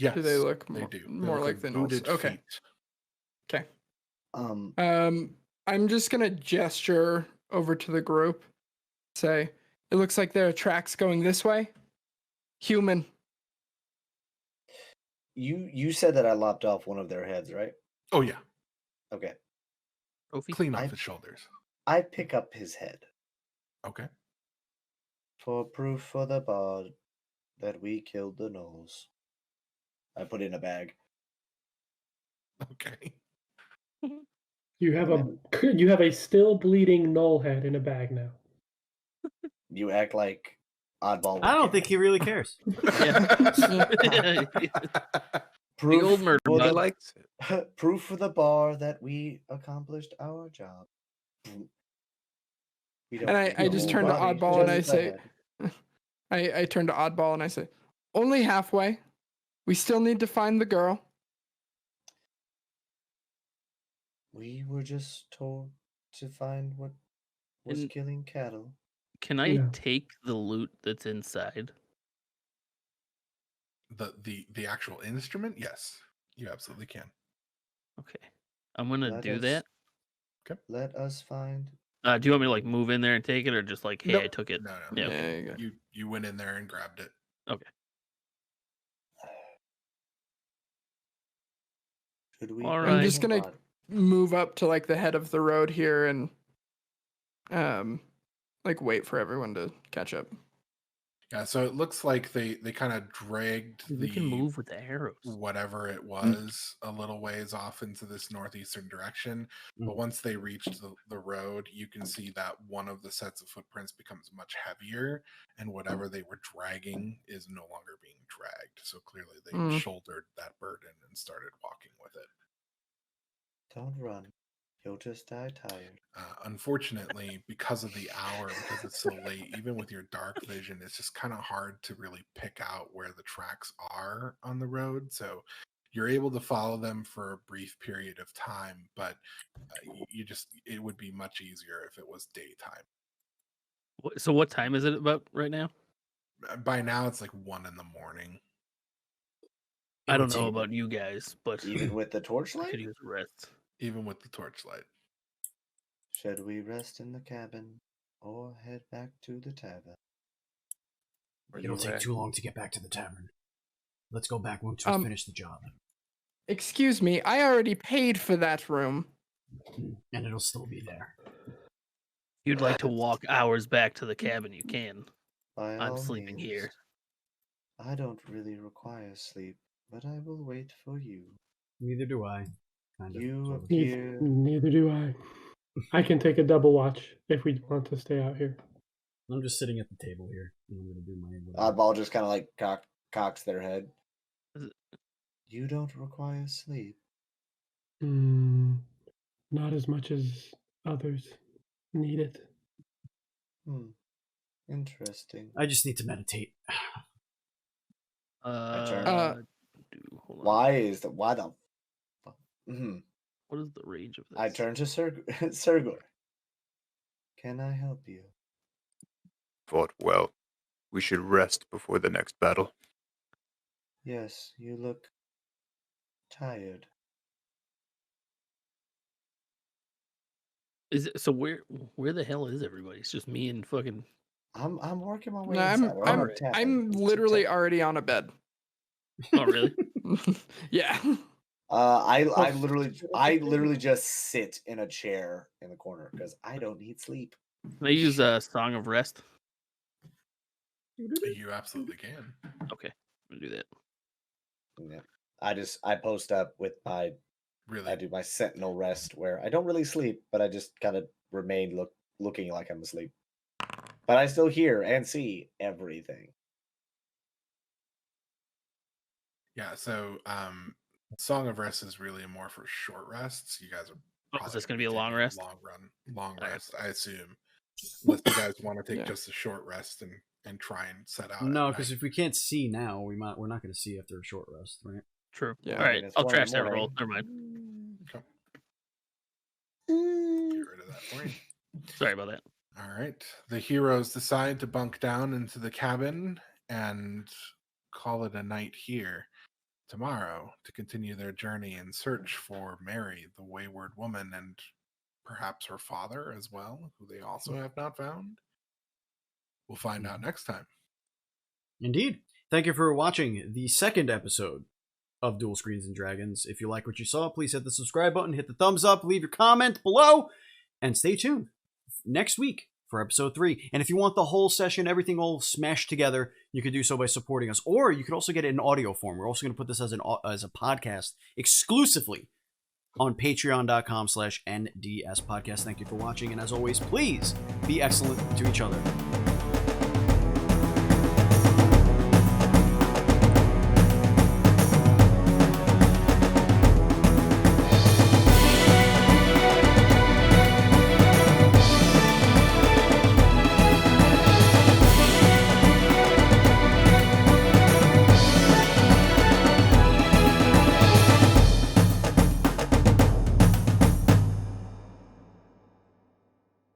Yes, do they look they more, do. They more look like the gnolls? booted Okay. feet. Okay. Um, I'm just gonna gesture over to the group. Say, it looks like there are tracks going this way. Human. You said that I lopped off one of their heads, right? Oh yeah, Okay. Trophy. clean off I- his shoulders. I pick up his head Okay. for proof for the bard that we killed the gnolls. I put it in a bag. Okay. You have a still bleeding knoll head in a bag now. You act like oddball. I don't would think care. he really cares. Proof old murder for He the likes it. proof for the bar that we accomplished our job. We don't And need I the just whole turn to body, Oddball and I just the say, head. I turn to Oddball and I say, only halfway. We still need to find the girl. We were just told to find what was And- killing cattle. Can I Yeah. take the loot that's inside? The actual instrument, yes, you absolutely can. Okay. I'm gonna Let do us- that. Let us find. Do you want me to like move in there and take it, or just like, hey, Nope. I took it? No, no. Yeah. Okay. There you go. You went in there and grabbed it. Should we? All bring right. I'm just the gonna- body? Move up to like the head of the road here and like wait for everyone to catch up. Yeah, so it looks like they kind of dragged We can move with the arrows. whatever it was a little ways off into this northeastern direction. But Mm. once they reached the road, you can see that one of the sets of footprints becomes much heavier, and whatever they were dragging is no longer being dragged. So clearly they Mm. shouldered that burden and started walking with it. Don't run. You'll just die tired. Unfortunately, because of the hour, because it's so late, even with your dark vision, it's just kind of hard to really pick out where the tracks are on the road. So you're able to follow them for a brief period of time, but it would be much easier if it was daytime. So what time is it about right now? By now, it's like 1 a.m. I don't would know take- about you guys, but Even with the I could torchlight? use a rest. Even with the torchlight. Should we rest in the cabin or head back to the tavern? It'll take Anyway. too long to get back to the tavern. Let's go back once we finish the job. Excuse me, I already paid for that room. And it'll still be there. You'd like to walk hours back to the cabin, you can. By I'm all sleeping means. here. I don't really require sleep, but I will wait for you. Neither do I. Kind of. You sort of. appear. Neither do I. I can take a double watch if we want to stay out here. I'm just sitting at the table here. And I'm gonna do my whatever. Oddball just kind of like cocks their head. Is it- You don't require sleep. Not as much as others need it. Interesting. I just need to meditate. turn. Hold on. Why the? Mhm. What is the range of this? I turn to Sergor. Can I help you? Fought well. We should rest before the next battle. Yes, you look tired. Is it, so where the hell is everybody? It's just me and fucking. I'm working my way No, inside. We're on a tavern. I'm It's literally tech- already on a bed. Oh really? Yeah. I literally just sit in a chair in the corner because I don't need sleep. Can I use a Song of Rest? You absolutely can. Okay, I'm gonna do that. Yeah. I post up with my Really. I do my sentinel rest where I don't really sleep, but I just kind of remain looking like I'm asleep. But I still hear and see everything. Yeah, so Song of Rest is really more for short rests. You guys are Oh, is this probably gonna be a long taking rest? Long Alright. rest, I assume. Unless you guys want to take Yeah. just a short rest and try and set out. No, at because night. if we can't see now, we're not going to see after a short rest, right? True. Yeah. All right, it's I'll 1 in the trash that roll. morning. Never mind. Okay. Get rid of that for you. Sorry about that. All right. The heroes decide to bunk down into the cabin and call it a night here. Tomorrow, to continue their journey and search for Mary, the wayward woman, and perhaps her father as well, who they also have not found. We'll find out next time. Indeed. Thank you for watching the second episode of Duel Screens and Dragons. If you like what you saw, please hit the subscribe button, hit the thumbs up, leave your comment below, and stay tuned next week for episode 3. And if you want the whole session, everything all smashed together, you could do so by supporting us. Or you could also get it in audio form. We're also going to put this as a podcast exclusively on patreon.com/NDS podcast. Thank you for watching. And as always, please be excellent to each other.